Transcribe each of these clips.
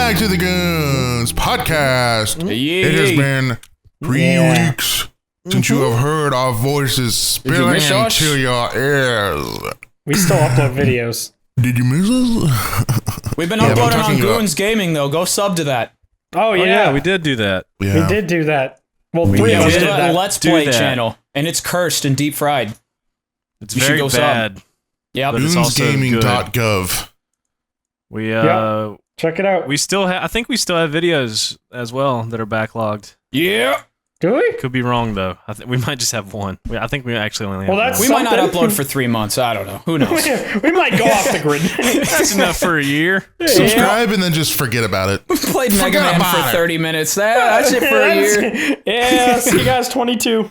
back to the GOONS Podcast. Yeah. It has been 3 weeks since you have heard our voices spilling into your ears. We still upload videos. Did you miss us? We've been uploading on GOONS Gaming, though. Go sub to that. Oh, yeah. We did do that. Yeah. We did do that. Well, we three of us did did a that. Let's Play channel, and it's cursed and deep fried. It's very bad. Yeah, but it's also good. GOONSgaming.gov. We check it out. We still have. I think we still have videos as well that are backlogged. Yeah. Do we? Could be wrong though. We might just have one. I think we actually only have one. We might not upload for 3 months. I don't know. Who knows? We might go off the grid. That's enough for a year. Subscribe and then just forget about it. Played Mega Man for 30 minutes. That's it for a year. Yeah, see you guys 22.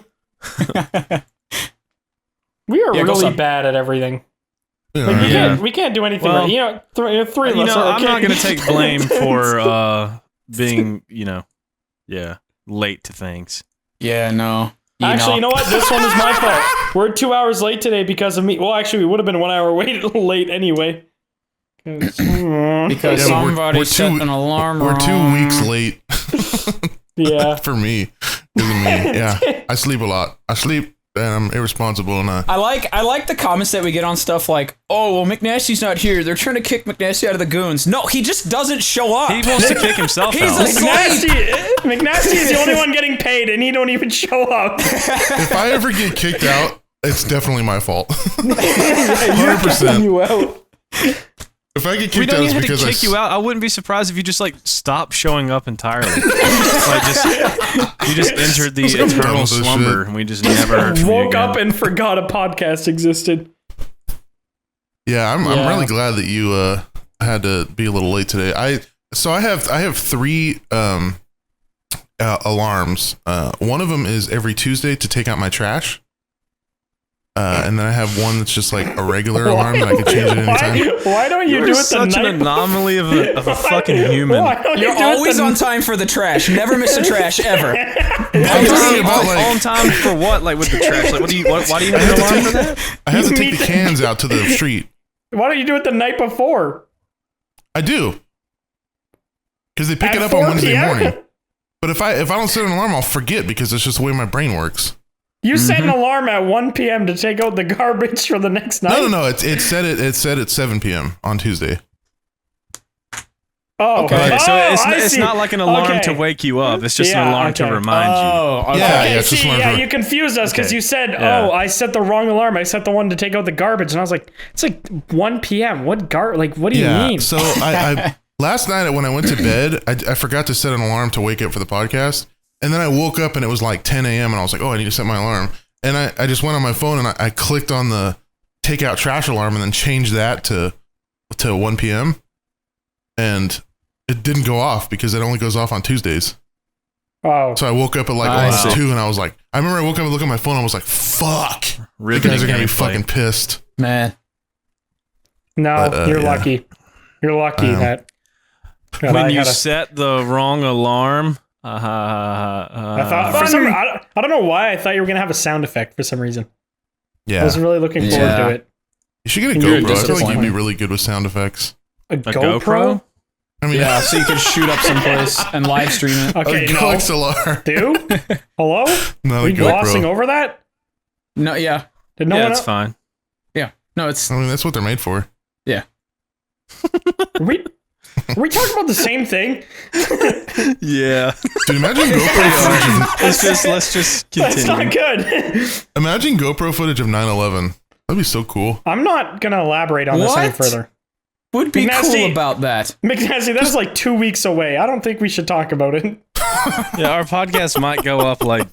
We are really bad at everything. Like, we can't do anything right. You know, three of us are I'm not going to take blame for being, late to things. Yeah, no. Actually, you know what? This one is my fault. We're 2 hours late today because of me. Well, actually, we would have been 1 hour late anyway. Because somebody set an alarm We're 2 weeks late. Yeah. For me. Yeah. I sleep a lot. I sleep and I'm irresponsible. And I like the comments that we get on stuff like, oh, well, McNasty's not here. They're trying to kick McNasty out of the GOONS. No, he just doesn't show up. He wants to kick himself out. McNasty is the only one getting paid, and he don't even show up. If I ever get kicked out, it's definitely my fault. 100%. You out. If I get kicked out, it's because I kick you out. I wouldn't be surprised if you just stopped showing up entirely. You just entered the eternal slumber, and we just never heard from you woke up and forgot a podcast existed. Yeah, I'm really glad that you had to be a little late today. I have 3 alarms. One of them is every Tuesday to take out my trash. And then I have one that's just like a regular alarm that I can change at any time. Why don't you do it the night? Such an anomaly of a fucking human. You're always on time for the trash. Never miss a trash ever. I'm talking about on time for what? Like with the trash? Like why do you have an alarm for that? I have to take the cans out to the street. Why don't you do it the night before? I do. Because they pick it up on Wednesday morning. But if I don't set an alarm, I'll forget because it's just the way my brain works. You set an alarm at 1 p.m. to take out the garbage for the next night? No. It's set at 7 p.m. on Tuesday. Oh, okay. So it's not like an alarm to wake you up. It's just an alarm to remind you. Oh, okay. Yeah, you confused us because you said, I set the wrong alarm. I set the one to take out the garbage. And I was like, it's like 1 p.m. What do you mean? So I last night when I went to bed, I forgot to set an alarm to wake up for the podcast. And then I woke up and it was like 10 a.m. and I was like, I need to set my alarm. And I just went on my phone and I clicked on the take out trash alarm and then changed that to 1 p.m. And it didn't go off because it only goes off on Tuesdays. Oh. So I woke up at like almost 2 and I was like, I remember I woke up and looked at my phone and I was like, fuck. You guys are going to be fucking pissed. Man. No, you're lucky. You're lucky that. When you set the wrong alarm... I thought I don't know why I thought you were gonna have a sound effect for some reason. Yeah, I was really looking forward to it. You should get a GoPro. I feel like you'd be really good with sound effects. A GoPro? I mean, yeah, so you can shoot up someplace and live stream it. Okay, XLR. Dude, hello? No, are you glossing over that? No, yeah. Did no one it's fine. Yeah, no, it's. I mean, that's what they're made for. Yeah. Are we talking about the same thing? Yeah. Dude, imagine GoPro footage. Let's just continue. That's not good. Imagine GoPro footage of 9/11. That'd be so cool. I'm not gonna elaborate on this any further. Would be cool about that. McNasty, that's like 2 weeks away. I don't think we should talk about it. Yeah, our podcast might go up like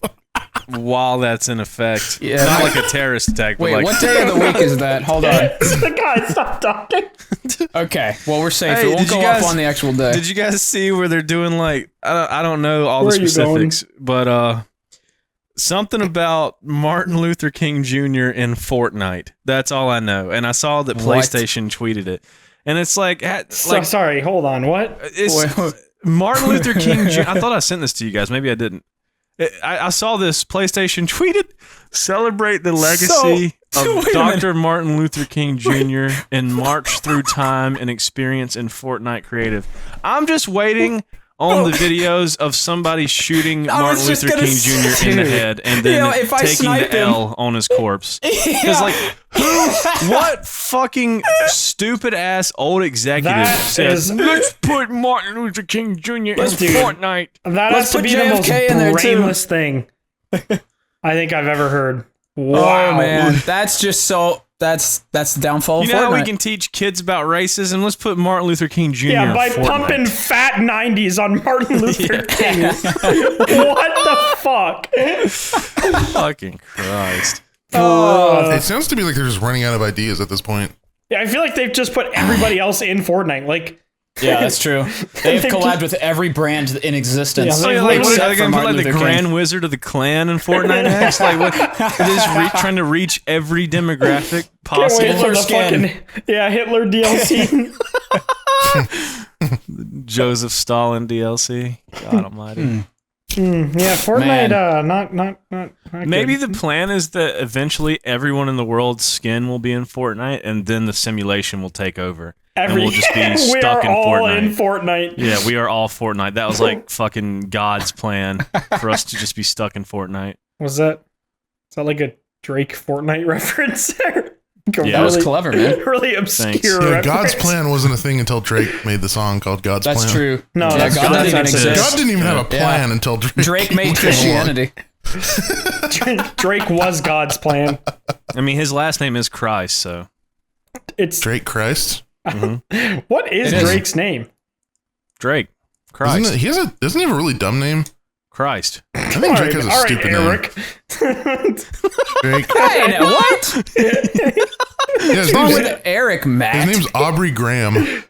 while that's in effect. Yeah. Not like a terrorist attack. Wait, but what day of the week is that? Hold on. God, stop talking. Okay, well, we're safe. It won't go up on the actual day. Did you guys see where they're doing like, I don't know all the specifics, but something about Martin Luther King Jr. in Fortnite. That's all I know. And I saw that PlayStation tweeted it. And it's like... sorry, hold on, what? It's Martin Luther King Jr. I thought I sent this to you guys. Maybe I didn't. I saw this. PlayStation tweeted, "Celebrate the legacy of Dr. Martin Luther King Jr. and march through time and experience in Fortnite creative." I'm just waiting on the videos of somebody shooting Martin Luther King Jr. in the head and then taking the L on his corpse. Because, what fucking stupid ass old executive says, "Let's put Martin Luther King Jr. in Fortnite"? That has to be the most brainless thing I think I've ever heard. Wow, man, that's just so. That's the downfall of Fortnite. You know how we can teach kids about racism? Let's put Martin Luther King Jr. Yeah, by in Fortnite. pumping fat 90s on Martin Luther King. What the fuck? Fucking Christ. It sounds to me like they're just running out of ideas at this point. Yeah, I feel like they've just put everybody else in Fortnite. Like, yeah, that's true. They've collabed with every brand in existence. Yeah, are they going to put the Grand Wizard of the Clan in Fortnite next? Like, what? It is trying to reach every demographic possible. Hitler DLC. Joseph Stalin DLC. God almighty. Yeah, Fortnite, not maybe good. the plan is that eventually everyone in the world's skin will be in Fortnite, and then the simulation will take over. And we'll just be stuck in Fortnite. Yeah, we are all Fortnite. That was like fucking God's plan for us to just be stuck in Fortnite. Is that like a Drake Fortnite reference there? That was clever, man. Really obscure reference. God's plan wasn't a thing until Drake made the song called God's Plan. That's true. No, God didn't exist. God didn't even have a plan until Drake made Christianity. Drake was God's plan. I mean, his last name is Christ, so it's Drake Christ. Mm-hmm. What is Drake's name? Drake Christ. Doesn't he have a really dumb name? Christ. I think Drake has a stupid Eric. name. Drake. Hey, what? His What's wrong with Eric, Matt? His name's Aubrey Graham.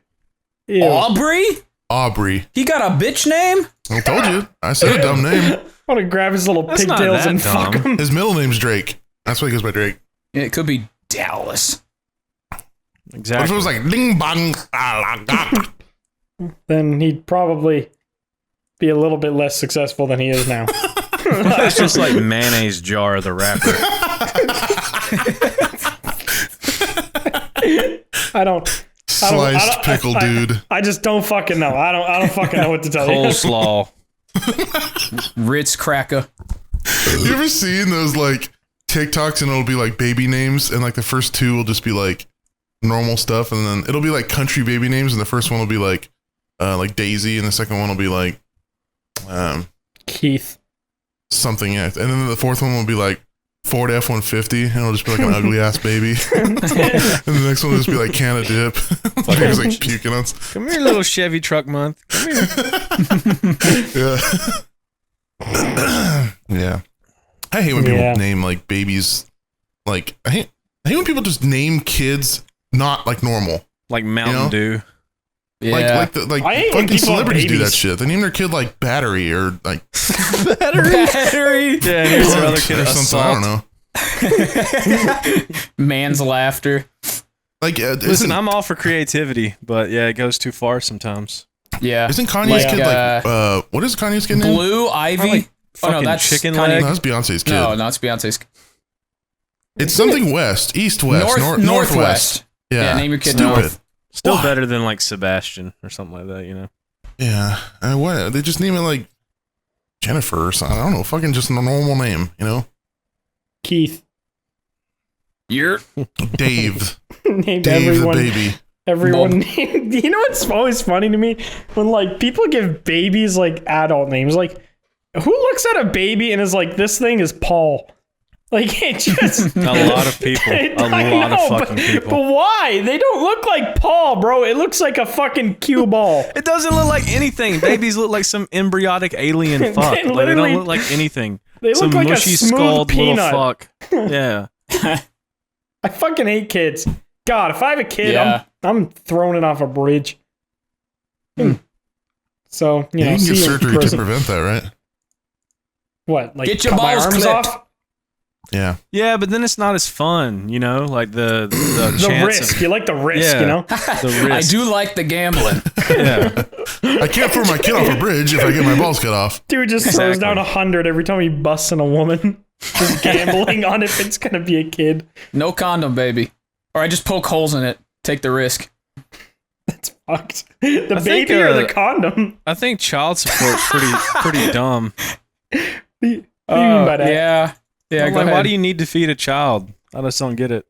Ew. Aubrey. He got a bitch name? I told you. I said a dumb name. I want to grab his little pigtails and fuck him. His middle name's Drake. That's why he goes by Drake. Yeah, it could be Dallas. Exactly. What if it was like ding bong? Then he'd probably be a little bit less successful than he is now. It's just like Mayonnaise Jar, the rapper. I don't Sliced pickle dude. I just don't fucking know. I don't fucking know what to tell you. Coleslaw. Ritz cracker. You ever seen those like TikToks and it'll be like baby names and like the first two will just be like normal stuff and then it'll be like country baby names and the first one will be like Daisy and the second one will be like Keith something, yeah. And then the fourth one will be like Ford F-150 and it'll just be like an ugly ass baby. And the next one will just be like can of dip. Like he's like puking on. Come here, little Chevy truck month. Come here. Yeah. Yeah. I hate when people name like babies like I hate when people just name kids not like normal. Like Mountain Dew. Yeah. Like fucking celebrities do that shit. They name their kid like Battery or like Battery. Yeah, here's another kid or something. I don't know. Man's laughter. Like, listen, I'm all for creativity, but yeah, it goes too far sometimes. Yeah. Isn't Kanye's kid like what is Kanye's kid name? Blue Ivy. Oh no, that's Chicken Kanye. No, that's Beyonce's kid. No, it's Beyonce's. It's something west, east, west, northwest. Yeah, name your kid Stupid. North. Still better than like Sebastian or something like that, you know? Yeah. What? They just name it like Jennifer or something. I don't know. Fucking just a normal name, you know? Keith. You're Dave. Named Dave everyone, the baby. Everyone named. You know what's always funny to me? When like people give babies like adult names. Like, who looks at a baby and is like, this thing is Paul? Like, it just... A lot of people. A lot of fucking people. But why? They don't look like Paul, bro. It looks like a fucking cue ball. It doesn't look like anything. Babies look like some embryonic alien fuck. They don't look like anything. They some look like mushy a smooth skulled peanut. little fuck. Yeah. I fucking hate kids. God, if I have a kid, I'm throwing it off a bridge. So, you know, can get surgery to prevent that, right? What? Like get your cut my balls arms clipped. off? Yeah. Yeah, but then it's not as fun, you know, like the chance risk. of, You like the risk, you know? the risk. I do like the gambling. Yeah. I can't throw my kid off a bridge if I get my balls cut off. Dude just throws down 100 every time he busts in a woman. Just gambling on if it's going to be a kid. No condom, baby. Or I just poke holes in it. Take the risk. That's fucked. The baby or the condom? I think child support's pretty dumb. What do you mean by that? Yeah. Yeah, I'm go like, ahead. why do you need to feed a child? I just don't get it.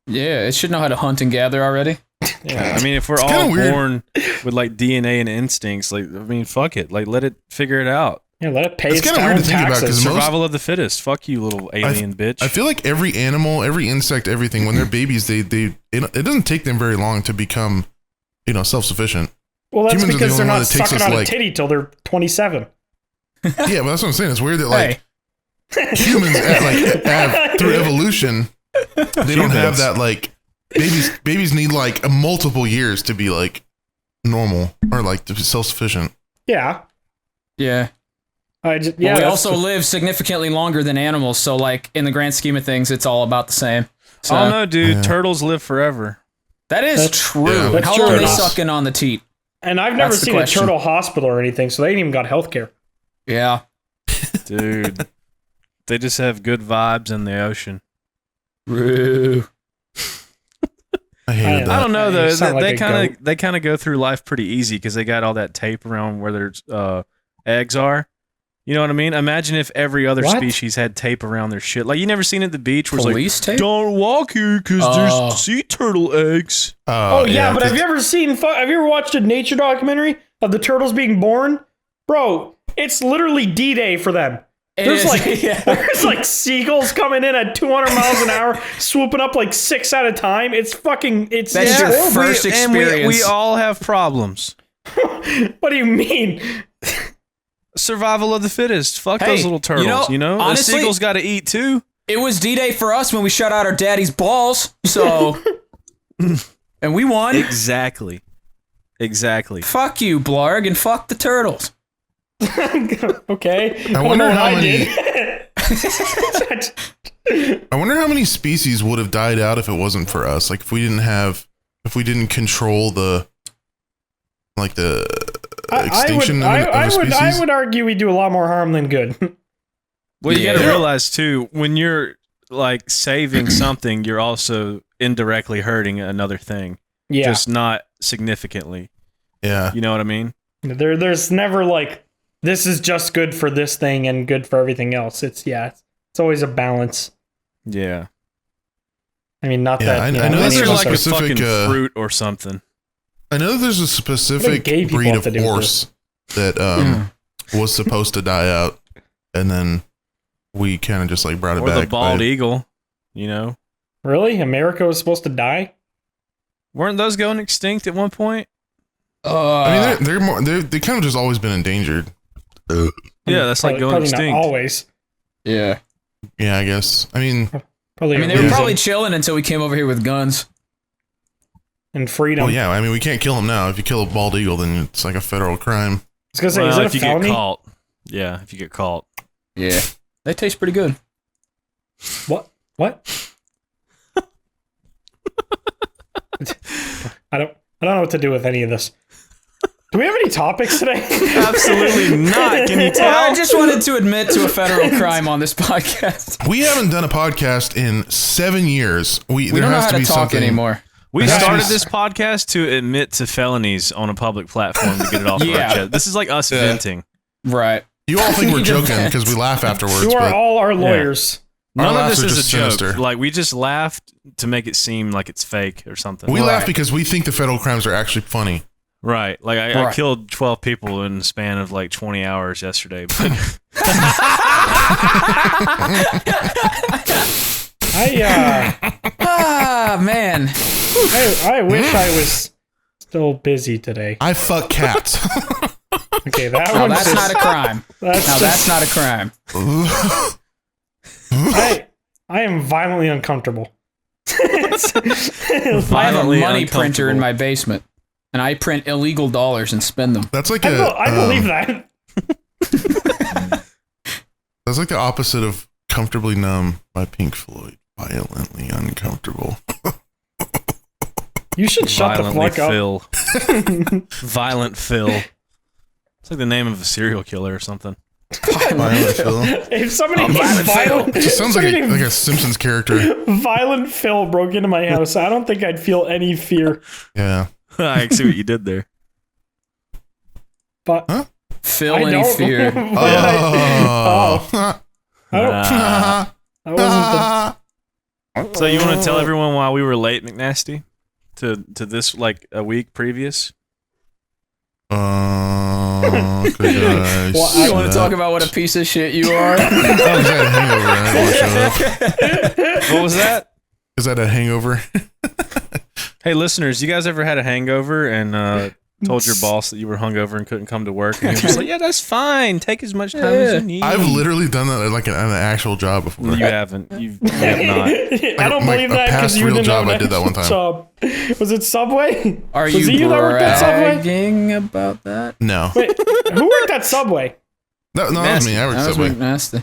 Yeah, it should know how to hunt and gather already. Yeah. I mean, if we're It's all kinda weird. born with like DNA and instincts, like, I mean, fuck it. Like, let it figure it out. Yeah, let it pay It's its kinda weird to think about, taxes. 'cause most- Survival of the fittest. Fuck you, little alien bitch. I feel like every animal, every insect, everything, when they're babies, it doesn't take them very long to become, self-sufficient. Well, that's humans are the because they're only one not that takes sucking us, on a like- titty till they're 27. Yeah, but that's what I'm saying. It's weird that like Hey, humans have through evolution, they don't have that like babies need like multiple years to be like normal or like to be self-sufficient. Yeah. yeah. Yeah. But we also live significantly longer than animals, so like in the grand scheme of things, it's all about the same. So oh no, dude. Yeah. Turtles live forever. that is That's- true. Yeah. That's How true. long are they Turtles. sucking on the teat? And I've never That's the seen question. a turtle hospital or anything, so they ain't even got health care. Yeah. Dude. They just have good vibes in the ocean. Roo. I hated that. I don't know You though. sound like a They kind of go through life pretty easy because they got all that tape around where their eggs are. You know what I mean? Imagine if every other What? species had tape around their shit. Like you never seen it at the beach where it's like, Police tape? don't walk here because Oh. there's sea turtle eggs. Oh, yeah, but have you ever watched a nature documentary of the turtles being born? Bro, it's literally D-Day for them. It There's is, yeah. there's like seagulls coming in at 200 miles an hour, swooping up like 6 at a time. It's That's yeah. your first And experience. we all have problems. What do you mean? Survival of the fittest. Fuck Hey, those little turtles. You know, honestly- the seagulls got to eat too. It was D-Day for us when we shut out our daddy's balls. So, and we won. Exactly. Fuck you, Blarg, and fuck the turtles. Okay. I wonder don't know how what I many- did. I wonder how many species would have died out if it wasn't for us. Like if we didn't control the extinction of a species. I would argue we do a lot more harm than good. Well, you Yeah. got to realize too, when you're like saving something, you're also indirectly hurting another thing, Yeah. just not significantly. Yeah. You know what I mean? There's never like this is just good for this thing and good for everything else. It's always a balance. Yeah. I mean, not Yeah, that. I you know know, Unless there's you're a like a specific, fucking fruit or something. I know there's a specific gay people breed have of to do with horse that was supposed to die out, and then we kind of just like brought it Or back. the bald by- eagle, you know? Really, America was supposed to die. Weren't those going extinct at one point? I mean, they're more. They kind of just always been endangered. Yeah, that's like going probably extinct. Not always. yeah. Yeah, I guess. I mean, Probably. I mean, a they were reason. probably chilling until we came over here with guns. and freedom. well, yeah. I mean, we can't kill them now. If you kill a bald eagle, then it's like a federal crime. I was gonna say, Well, is it if a you felony? get caught. Yeah, if you get caught. Yeah. They taste pretty good. What? I don't know what to do with any of this. Do we have any topics today? Absolutely not. Can you Well, I tell? just wanted to admit to a federal crime on this podcast. We haven't done a podcast in 7 years. We There don't know has how to to be talk something anymore. We It has to started be- this podcast to admit to felonies on a public platform to get it off Yeah. our chest. This is like us venting. Right. You all think we're You joking vent. because we laugh afterwards. You are but all our lawyers. Our None of laughs this are is a just joke. sinister. Like we just laughed to make it seem like it's fake or something. we laugh Right. because we think the federal crimes are actually funny. Right. Like I Right. killed 12 people in the span of like 20 hours yesterday. But Man. I wish I was still busy today. I fuck cats. Okay, that No, one's that's just, not a crime. that's No, just, that's not a crime. I am violently uncomfortable. I have a Violently money printer in uncomfortable. my basement, and I print illegal dollars and spend them. That's like I believe that. That's like the opposite of Comfortably Numb by Pink Floyd. Violently Uncomfortable. You should shut the fuck up. Phil. Violent Phil. It's like the name of a serial killer or something. Violent Phil. If somebody named Violent It just sounds like a Simpsons character. Violent Phil broke into my house, I don't think I'd feel any fear. Yeah. I see what you did there. But Feel any fear. I wasn't So you want to tell everyone why we were late, McNasty? To this, like, a week previous? You want to talk about what a piece of shit you are? What was that? Is that a hangover? Hey, listeners, you guys ever had a hangover and told your boss that you were hungover and couldn't come to work? And he was like, yeah, that's fine. Take as much time as you need. I've literally done that at like an actual job before. You haven't. You have not. I don't believe that because you didn't job have I did that one time. Job. Was it Subway? Are Was it you that worked at Subway? bragging about that? No. Wait, who worked at Subway? No, that was me. I worked at Subway. Nasty.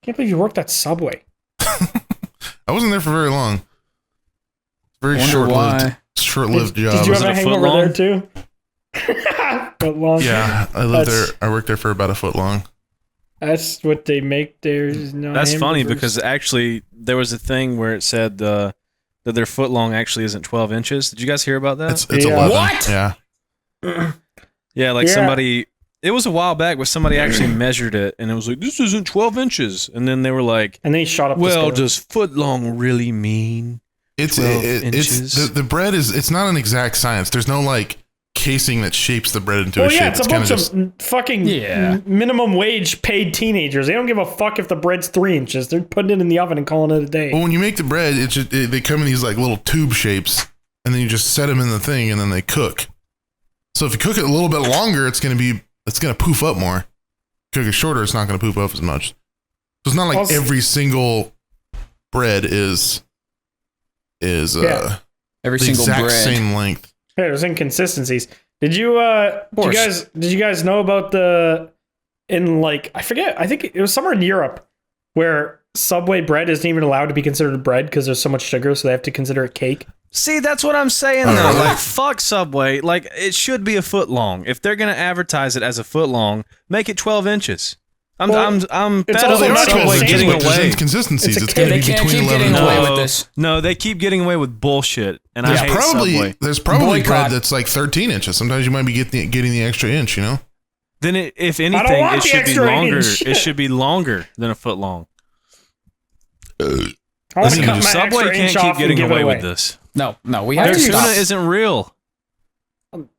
Can't believe you worked at Subway. I wasn't there for very long. Very short-lived job. Did you Was have it a a hangover foot there too? Foot long. Yeah, I lived there. I worked there for about a foot long. That's what they make there. No That's funny hamburgers. because actually there was a thing where it said that their foot long actually isn't 12 inches. Did you guys hear about that? It's Yeah. 11. What? Yeah. Yeah, like Yeah. somebody... It was a while back where somebody actually measured it, and it was like, this isn't 12 inches. And then they were like, And then he shot up the well, scale. does foot long really mean? It's 12 it's inches. the bread is it's not an exact science. There's no like casing that shapes the bread into Well, a yeah, shape. it's a bunch of fucking Yeah. minimum wage paid teenagers. They don't give a fuck if the bread's 3 inches. They're putting it in the oven and calling it a day. Well, when you make the bread, they come in these like little tube shapes, and then you just set them in the thing, and then they cook. So if you cook it a little bit longer, it's gonna poof up more. Cook it shorter, it's not gonna poof up as much. So it's not like Also- every single bread is Yeah. Every the single exact bread. same length. Hey, there's inconsistencies. Did you guys know about I think it was somewhere in Europe where Subway bread isn't even allowed to be considered bread because there's so much sugar, so they have to consider it cake. See, that's what I'm saying, though. Like, fuck Subway. Like, it should be a foot long. If they're going to advertise it as a foot long, make it 12 inches. I'm it's fed also up with not Subway gonna getting change, There's away. inconsistencies. It's a It's gonna They be can't between keep 11 getting and away 12. with this. No, they keep getting away with bullshit, and I hate Subway. There's probably Boycott. bread that's like 13 inches. Sometimes you might be getting the extra inch, you know? Then, if don't anything, want it the should be extra longer. inch. It should be longer than a foot long. I want to Listen, cut my Subway extra can't inch keep off and getting give it away away. with this. No, we have Their to tuna stop. isn't real.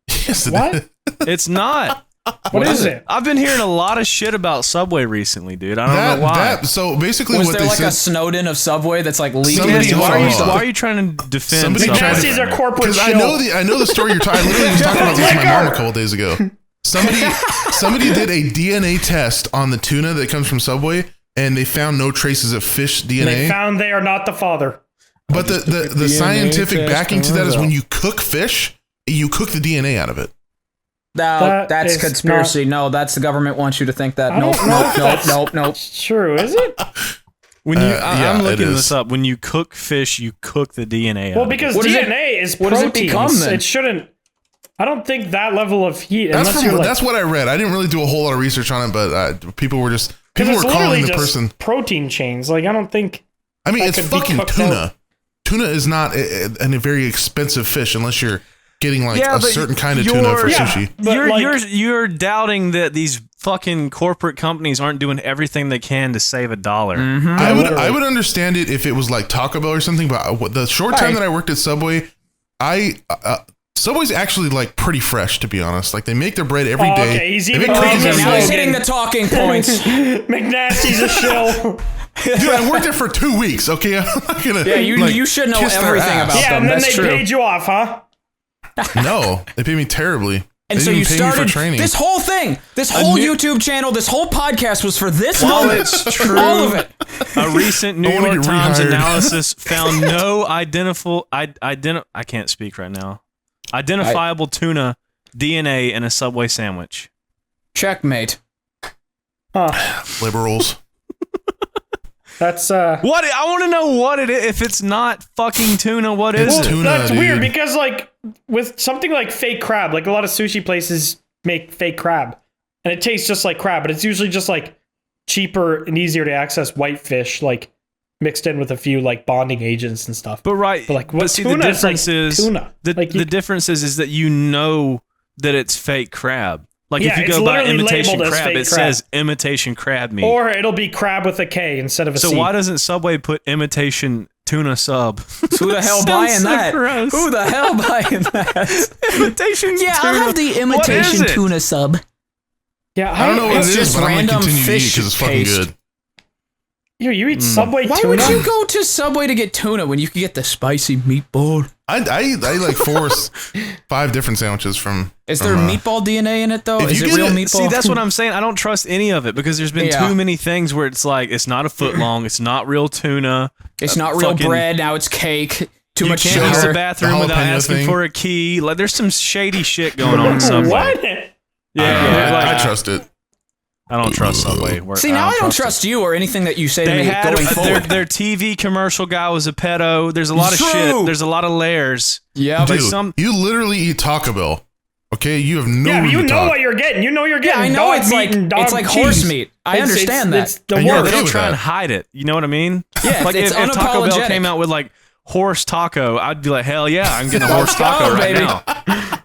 Yes, it What? is. It's not. What is it? I've been hearing a lot of shit about Subway recently, dude. I don't know why. So basically Was what there they like said... a Snowden of Subway that's like leaking? Somebody- into hold our on, stuff? hold Why are you trying to defend Somebody Subway? tried to- McNasty's a corporate Because shill. I know the story you're talking. I literally was talking about this with my mom a couple days ago. Somebody did a DNA test on the tuna that comes from Subway, and they found no traces of fish DNA. They found they are not the father. But the DNA scientific test backing to that is result. when you cook fish, you cook the DNA out of it. No, That that's is conspiracy. No, that's the government wants you to think that. I Nope, don't know if nope, that's- nope, nope. It's true, is it? When you, yeah, I'm it looking is. this up. When you cook fish, you cook the DNA out Well, of it. because What is it- DNA is what does it proteins. become, then? It shouldn't. I don't think that level of heat. That's unless you're like, that's what I read. I didn't really do a whole lot of research on it, but people were because calling it's the literally just person. protein chains. Like I don't think. I mean, that it's could be fucking cooked tuna. out. Tuna is not a very expensive fish unless you're getting like Yeah, a but certain kind of tuna for Yeah. sushi. But you're doubting that these fucking corporate companies aren't doing everything they can to save $1. Mm-hmm. I would understand it if it was like Taco Bell or something, but the short time that I worked at Subway, Subway's actually like pretty fresh, to be honest. Like they make their bread every day. Okay, he's They even make cookies calling every it Now he's day. hitting the talking points. McNasty's a shill. Dude, I worked there for 2 weeks. Okay, I'm not gonna. Yeah, you should know kiss their everything ass. about Yeah, them. and then That's they true. paid you off, huh? No, they paid me terribly. And They so didn't you pay me for started training. this whole thing, this whole YouTube channel, this whole podcast was for this moment. It's true. All of it. A recent New I wanna York get Times rehired. analysis found no I can't speak right now. Identifiable tuna DNA in a Subway sandwich. Checkmate. Huh. Liberals. That's What? I want to know what it is. If it's not fucking tuna, what is It's it? tuna, that's dude. weird because like with something like fake crab, like a lot of sushi places make fake crab, and it tastes just like crab, but it's usually just like cheaper and easier to access whitefish, like mixed in with a few like bonding agents and stuff. But right, But like, what see, tuna the is, like, difference is tuna. Like, the difference is that you know that it's fake crab. Like Yeah, if you it's go buy literally imitation labeled as crab, fake it crab. says imitation crab meat. Or it'll be crab with a K instead of a So C. why doesn't Subway put imitation tuna sub? Who the hell Sounds buying so that? gross. Who the hell buying that? imitation Yeah, tuna. I'll have the What is imitation it? tuna sub. Yeah, I don't know what It's it is, just but I'm gonna random continue to eat fish because it's fucking paste. good. You eat Subway Why tuna? would you go to Subway to get tuna when you could get the spicy meatball? I eat like 5 different sandwiches from. Is there meatball DNA in it though? if Is you it get real it- meatball? See, that's what I'm saying. I don't trust any of it because there's been Yeah. too many things where it's like it's not a foot long, it's not real tuna. It's not real fucking- bread. Now it's cake. Too You much can't use the sugar. bathroom The without jalapeno asking thing. for a key. Like there's some shady shit going on in Subway. What? Yeah, like, I trust it. I don't trust Subway. See, now I don't trust you or anything that you say to They me had going forward. their TV commercial guy was a pedo. There's a lot of True. shit. There's a lot of layers. Yeah, Like Dude, some- you literally eat Taco Bell. Okay, you have no Yeah, room you to know talk. what you're getting. You know you're getting. I know dog it's meat like and dog it's like cheese. horse meat. I understand that. It's the And you're worst. They don't with try that. and hide it. You know what I mean? Yeah, like it's if Taco Bell unapologetic. came out with like horse taco, I'd be like, hell yeah, I'm getting a horse go, taco right baby. now.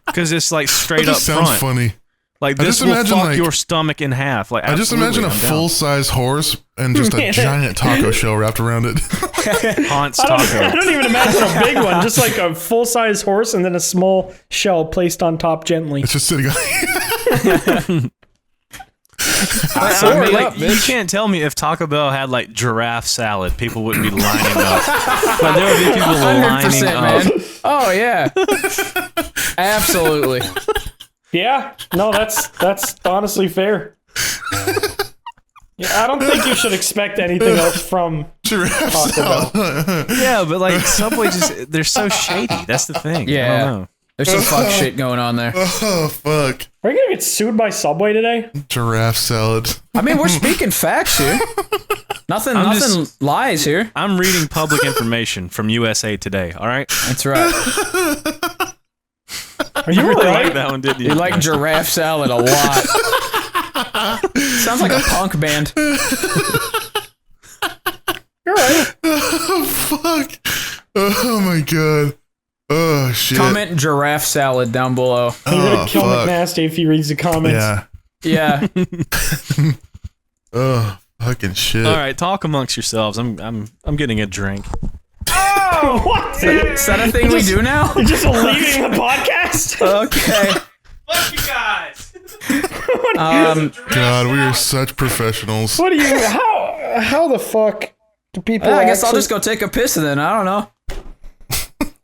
Because it's like That straight up just sounds front. funny. Like I this just will imagine, fuck like- your stomach in half. Like I just absolutely, imagine a I'm down. full-size horse and just a giant taco shell wrapped around it. Hans I taco. don't even imagine a big one. Just like a full size horse and then a small shell placed on top gently. It's just sitting on. Or, me like, up, you bitch. can't tell me if Taco Bell had like giraffe salad, people wouldn't be lining up. But there would be people lining 100%, up. man. Oh yeah, absolutely. Yeah, no, that's honestly fair. Yeah, I don't think you should expect anything else from Giraffe Taco salad. Yeah, but like Subway they're so shady. That's the thing. I Yeah. don't know. There's some fuck shit going on there. Oh fuck! Are you gonna get sued by Subway today? Giraffe salad. I mean, we're speaking facts here. Nothing lies here. I'm reading public information from USA Today. All right. That's right. Are you Really alright? like that one, didn't you? You like giraffe salad a lot. Sounds like a punk band. You're right. Oh fuck! Oh my god! Oh shit! Comment giraffe salad down below. You're gonna kill fuck. McNasty if he reads the comments. Yeah. Yeah. Oh fucking shit! All right, talk amongst yourselves. I'm getting a drink. What? Is that a thing we do now? You're just leaving the podcast? Okay. Fuck you guys. God, we are such professionals. What do you? How the fuck do people? I guess I'll actually- just go take a piss then. I don't know.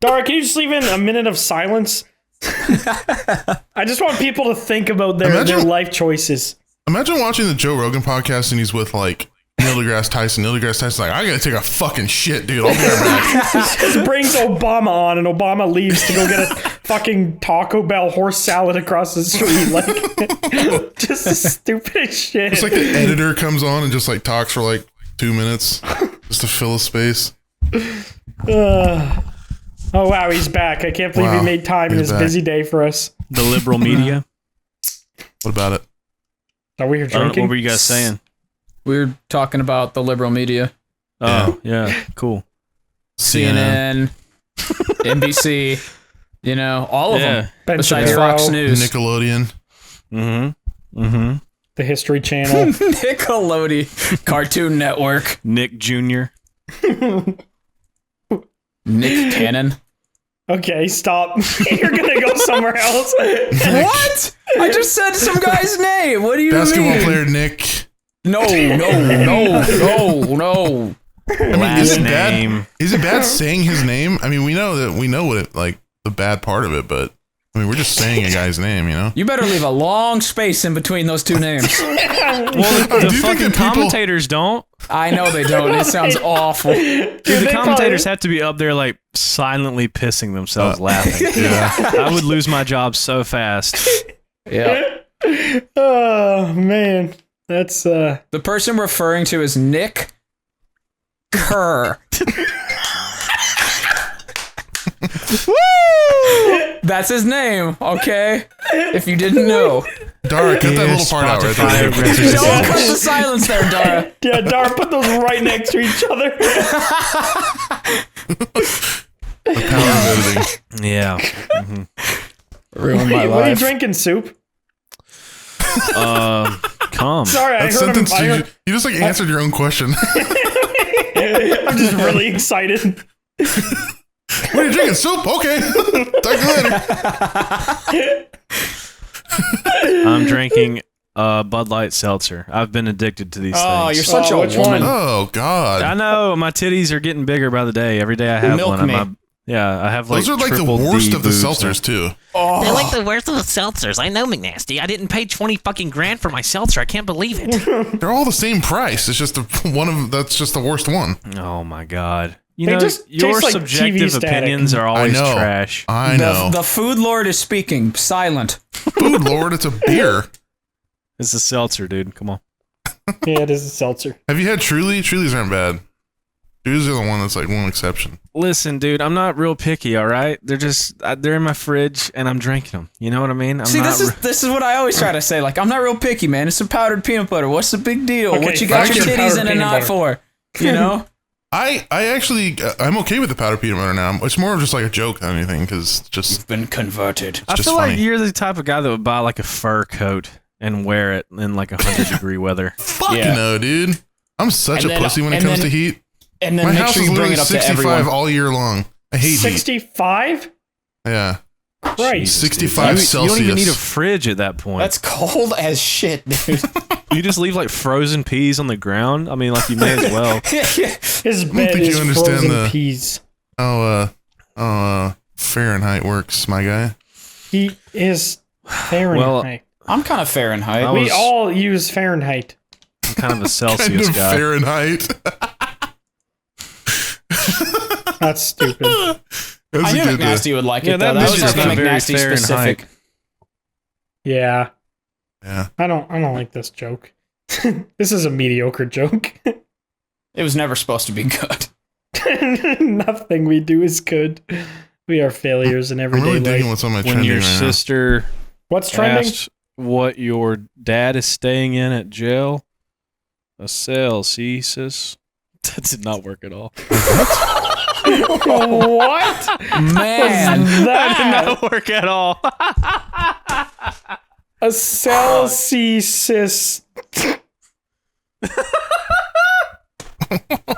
Dara, can you just leave in a minute of silence? I just want people to think about their life choices. Imagine watching the Joe Rogan podcast and he's with like Neil deGrasse Tyson. Neil deGrasse Tyson's like, I gotta take a fucking shit, dude. I'll be right back. Just brings Obama on, and Obama leaves to go get a fucking Taco Bell horse salad across the street. Like, just the stupidest shit. It's like the editor comes on and just like talks for like 2 minutes just to fill a space. Oh wow, he's back! I can't believe Wow, he made time in he's his back. busy day for us. The liberal media. What about it? Are we here I don't know, drinking? what were you guys saying? We were talking about the liberal media. Oh, yeah, cool. CNN, NBC, you know, all of them. Ben Besides Shapiro, Fox News. Nickelodeon. the History Channel. Nickelodeon, Cartoon Network, Nick Jr. Nick Cannon. Okay, stop. You're gonna go somewhere else. What? I just said some guy's name. What do you Basketball mean? player Nick. No. I mean, Last name. Is it bad saying his name? I mean, we know what it like the bad part of it, but I mean, we're just saying a guy's name, you know. You better leave a long space in between those two names. Well, Do the you think fucking that people- commentators don't. I know they don't. It sounds awful. Dude, the commentators have to be up there like silently pissing themselves laughing. Yeah. I would lose my job so fast. Yeah. Oh man, that's The person referring to is Nick Kerr. That's his name, okay? If you didn't know. Dara, cut that little part out right there. Don't cut the silence there, Dara. Yeah, Dara, put those right next to each other. The power of editing. Yeah. Ruined my What are you life. drinking, Soup? Come. Sorry, I That heard him. sentence, you just like answered your own question. I'm just really excited. What are you drinking? Soup? Okay. Talk to you later. I'm drinking Bud Light Seltzer. I've been addicted to these Oh, things. you're such a which woman. one? Oh, God. I know my titties are getting bigger by the day. Every day I have Milk one. me. I have like Those are like the triple worst D of the boobs now. seltzers, too. They're like the worst of the seltzers. I know, McNasty. I didn't pay 20 fucking grand for my seltzer. I can't believe it. They're all the same price. It's just that's just the worst one. Oh my god! You They know just your taste like subjective TV static. opinions are always I know. trash. I know. The food lord is speaking. Silent. Food Lord, it's a beer. It's a seltzer, dude. Come on. Yeah, it is a seltzer. Have you had Truly? Trulies aren't bad. Trulies are the one that's like one exception. Listen, dude, I'm not real picky. All right, they're in my fridge and I'm drinking them. You know what I mean? See, this is what I always try to say. Like, I'm not real picky, man. It's some powdered peanut butter. What's the big deal? Okay, What you got your fuck titties powdered in and peanut not butter. for? You know? I actually I'm okay with the powdered peanut butter now. It's more of just like a joke than anything because just Been converted. I just feel like funny. you're the type of guy that would buy like a fur coat and wear it in like 100-degree weather. fuck Yeah. no, dude. I'm such And a then- pussy when it and comes then- to heat. And then My make house sure is you bring literally it up to 65 everyone. all year long. I hate heat. 65? Yeah, Christ. 65 You Celsius. don't even need a fridge at that point. That's cold as shit, dude. You just leave like frozen peas on the ground. I mean, like you may as well. His bed think is you understand frozen the- peas. Fahrenheit works, my guy. He is Fahrenheit. I'm kind of Fahrenheit. I we was- all use Fahrenheit. I'm kind of a Kind Celsius of guy. Fahrenheit. That's stupid. That's I a knew good McNasty would like Yeah, it, though. that That was midget's like a not very McNasty specific. Fahrenheit. Yeah, Yeah. I don't like this joke. This is a mediocre joke. It was never supposed to be good. Nothing we do is good. We are failures in I'm everyday really digging life. what's on my When trending your right sister What's trending? asked what your dad is staying in at jail, a cell, see, sis? That did not work at all. What? Man. That did That not work at all. a Celsius.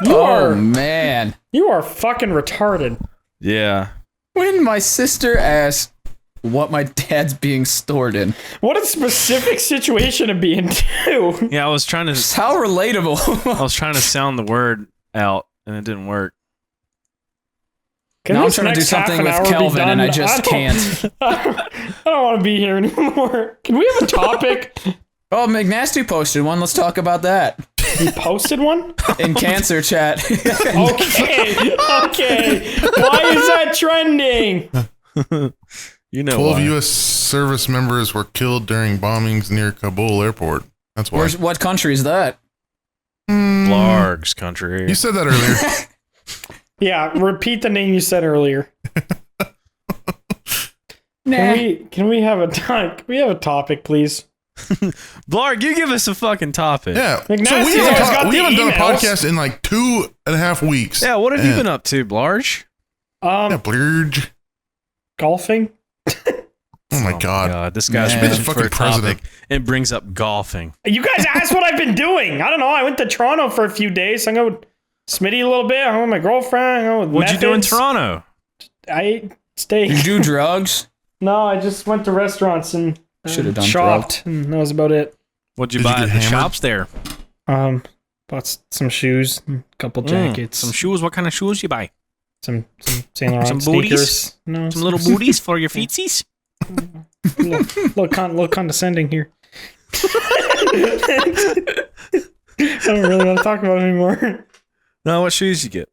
Oh, man. You are fucking retarded. Yeah. When my sister asked what my dad's being stored in, What a specific situation to be in too. Yeah, I was trying to how relatable. sound the word out and it didn't work. Can Now I'm this trying to do next half something an with hour be Kelvin and done? I just can't. I don't want to be here anymore. Can we have a topic? Oh, McNasty posted one. Let's talk about that. He posted one? In cancer chat. Okay. Why is that trending? You know 12 why. U.S. service members were killed during bombings near Kabul airport. That's why. What country is that? Blarg's country. You said that earlier. Yeah, repeat the name you said earlier. Nah. Can we have a topic, please? Blarg, you give us a fucking topic. Yeah. McNasty's we always got haven't, we the haven't done a emails. podcast in like 2.5 weeks. Yeah, what have you been up to, Blarg? Yeah, Blurge. Golfing. Oh my God. This guy's Man. reaching for Fucking a topic. president. It brings up golfing. You guys asked what I've been doing. I don't know. I went to Toronto for a few days. I go with Smitty a little bit. I went with my girlfriend. I go with What'd you do in Methods. Toronto? I ate steak. Did you do drugs? No, I just went to restaurants and Should've done shopped, and that was about it. What'd you Did you buy get at the hammered? shops there? Bought some shoes, a couple jackets, Some shoes. What kind of shoes you buy? some Saint Laurent Some booties? sneakers. No, Some little booties for your feetsies? little condescending here. I don't really want to talk about it anymore. No, what shoes you get?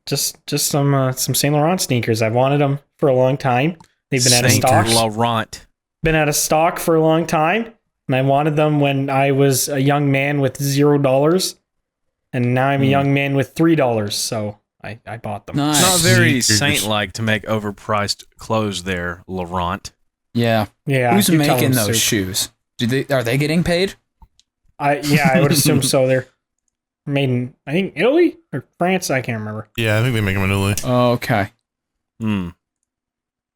Just some Saint Laurent sneakers. I've wanted them for a long time. They've been out of Saint stock. Laurent. Been out of stock for a long time, and I wanted them when I was a young man with $0, and now I'm a young man with $3, so I bought them. Nice. It's not very Sneakers. saint-like to make overpriced clothes there, Laurent. Yeah. Yeah. Who's you tell making them, those Sue. shoes? Are they getting paid? I would assume so. They're made in, I think, Italy or France. I can't remember. Yeah, I think they make them in Italy. Okay. Hmm.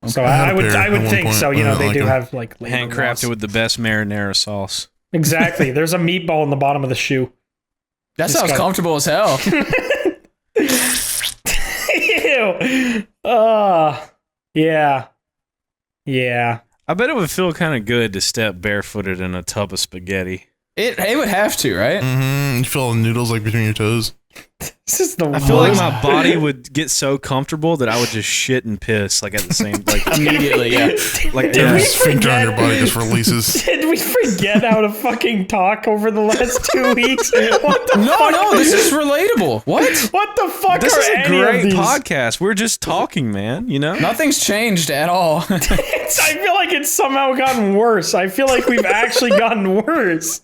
So I had I a would pair I would at one think point, so. but You I know, don't they like do them. have like labor Handcrafted laws. with the best marinara sauce. Exactly. There's a meatball in the bottom of the shoe. That Just sounds got- comfortable as hell. Ew. Yeah. Yeah. I bet it would feel kind of good to step barefooted in a tub of spaghetti. It would have to, right? Mm-hmm. You feel the noodles like between your toes. This is the I feel like worst. my body would get so comfortable that I would just shit and piss like at the same like Immediately, yeah. like Did Every we sphincter on forget- your body just releases. Did we forget how to fucking talk over the last 2 weeks? What the fuck? No, this is relatable. What? What the fuck This are is a any of great these? podcast. We're just talking, man. You know. Nothing's changed at all. I feel like it's somehow gotten worse. I feel like we've actually gotten worse.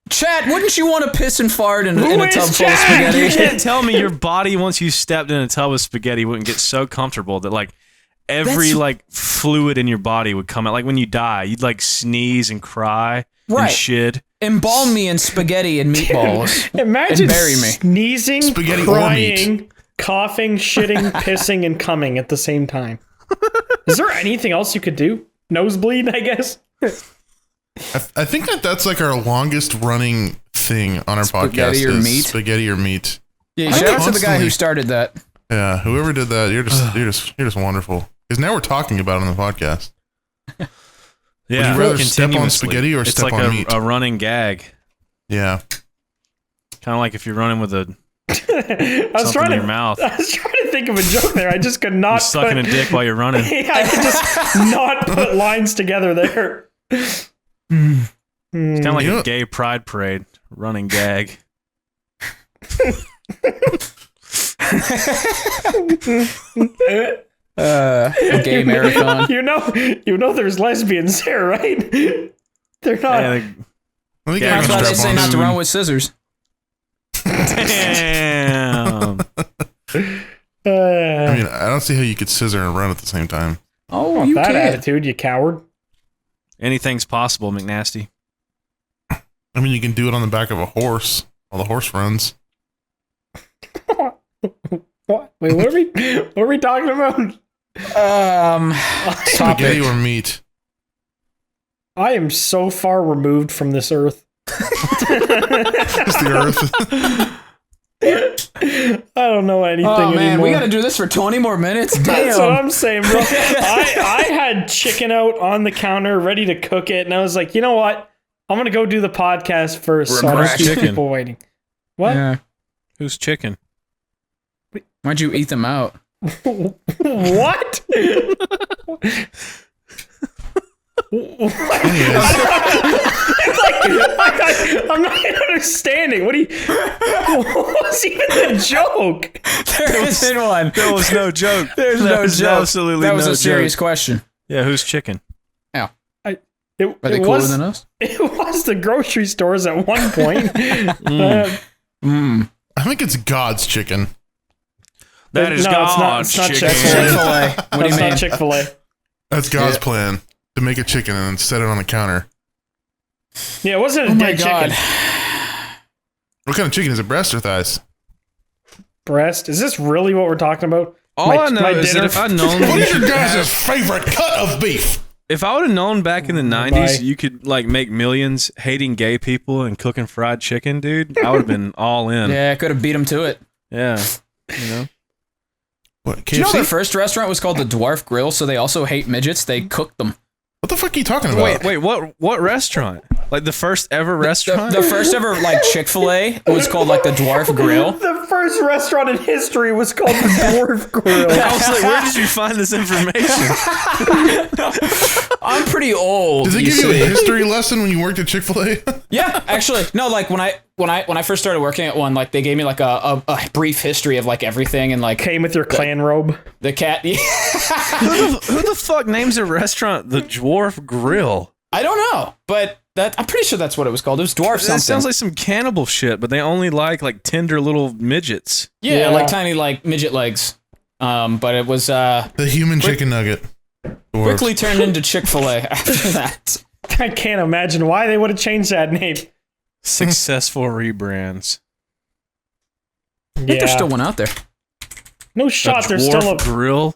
Chad, wouldn't you want to piss and fart in a Who tub is full of Chad? You spaghetti? can't tell me your body once you stepped in a tub of spaghetti wouldn't get so comfortable that like every That's- like fluid in your body would come out. Like when you die, you'd like sneeze and cry Right. and shit. Embalm me in spaghetti and meatballs. Imagine And bury me. sneezing, Spaghetti or crying, coughing, shitting, pissing, and coming at the same time. Is there anything else you could do? Nosebleed, I guess. I think that's like our longest running thing on our Spaghetti podcast or is meat? spaghetti or meat. Yeah, I shout out to the guy constantly- who started that. Yeah, whoever did that, you're just wonderful. Because now we're talking about it on the podcast. Yeah, you rather step on continuously. spaghetti or it's step like on a, meat? a running gag. Yeah. Kind of like if you're running with a I was something trying in your to. mouth. I was trying to think of a joke there. I just could not. You're sucking a put, dick while you're running. Yeah, I could just not put lines together there. It's kind of like You know- a gay pride parade running gag. A gay marathon. You know, there's lesbians there, right? They're not. Yeah, I think Yeah, I That's can why they strap say on not to soon. run with scissors. damn. I mean, I don't see how you could scissor and run at the same time. Oh, you that can. attitude, you coward. Anything's possible, McNasty. I mean, you can do it on the back of a horse while the horse runs. What? Wait, what are we talking about? Spaghetti or meat. I am so far removed from this earth. It's the earth. I don't know anything Oh man, anymore. we got to do this for 20 more minutes. That's what Damn. I'm saying, bro. I had chicken out on the counter ready to cook it, and I was like, you know what? I'm gonna go do the podcast first. So I don't Regret keep chicken. people waiting. What? Yeah. Who's chicken? Why'd you eat them out? What? I'm not understanding. What was even the joke? There isn't one. There was no joke. There's There no was joke. absolutely That was no a serious joke. question. Yeah, who's chicken? It, Are they it cooler was, than us? it was the grocery stores at one point. I think it's God's chicken. That is No, God's it's not chicken. Chick-fil-A. Chick-fil-A. What do you That's mean? not Chick-fil-A. That's God's Yeah. plan to make a chicken and then set it on the counter. Yeah, it wasn't a Oh my dead god. chicken. What kind of chicken is it? Breast or thighs? Breast. Is this really what we're talking about? All My- I know my is that dinner- if I'd known What you is your could guys' have- favorite cut of beef? if I would have known back in the Bye. 90s you could like make millions hating gay people and cooking fried chicken, dude, I would have been all in. Yeah, I could have beat them to it. Yeah. You know? What, Do you know KFC? their first restaurant was called the Dwarf Grill, so they also hate midgets? They cooked them. What the fuck are you talking about? Wait, what restaurant? Like the first ever restaurant? The first ever like Chick-fil-A was called like the Dwarf Grill. The first restaurant in history was called the Dwarf Grill. I was like, where did you find this information? I'm pretty old. Did they give you a history lesson when you worked at Chick-fil-A? Yeah, actually, no. Like when I first started working at one, like they gave me like a brief history of like everything and like Came with your clan robe. the cat. Who the fuck names a restaurant the Dwarf Grill? I don't know, but I'm pretty sure that's what it was called. It was dwarf something. That sounds like some cannibal shit, but they only like tender little midgets. Yeah, like tiny like midget legs. But it was the human chicken nugget. Quickly turned into Chick-fil-A after that. I can't imagine why they would have changed that name. Successful rebrands. I think there's still one out there. No shot. There's still a grill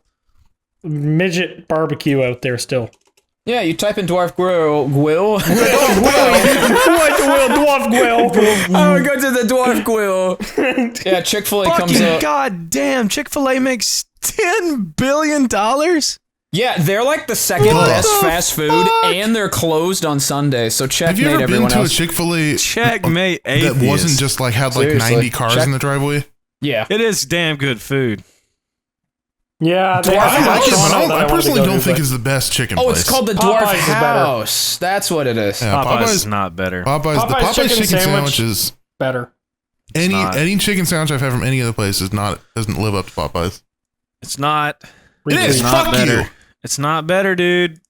midget barbecue out there still. Yeah, you type in dwarf grill. Dwarf grill. Oh, go to the dwarf grill. Yeah, Chick-fil-A comes up. God damn, Chick-fil-A makes $10 billion? Yeah, they're like the second best fast food, and they're closed on Sundays. So checkmate everyone else. Have you ever been to a Chick-fil-A checkmate that wasn't just like had like 90 cars in the driveway? Yeah, it is damn good food. Yeah, I personally don't think it's the best chicken place. Oh, it's called the Dwarf House. That's what it is. Yeah, Popeyes not better. The Popeyes chicken sandwich is better. Any chicken sandwich I've had from any other place doesn't live up to Popeyes. It's not. It is. Fuck better. you. It's not better, dude.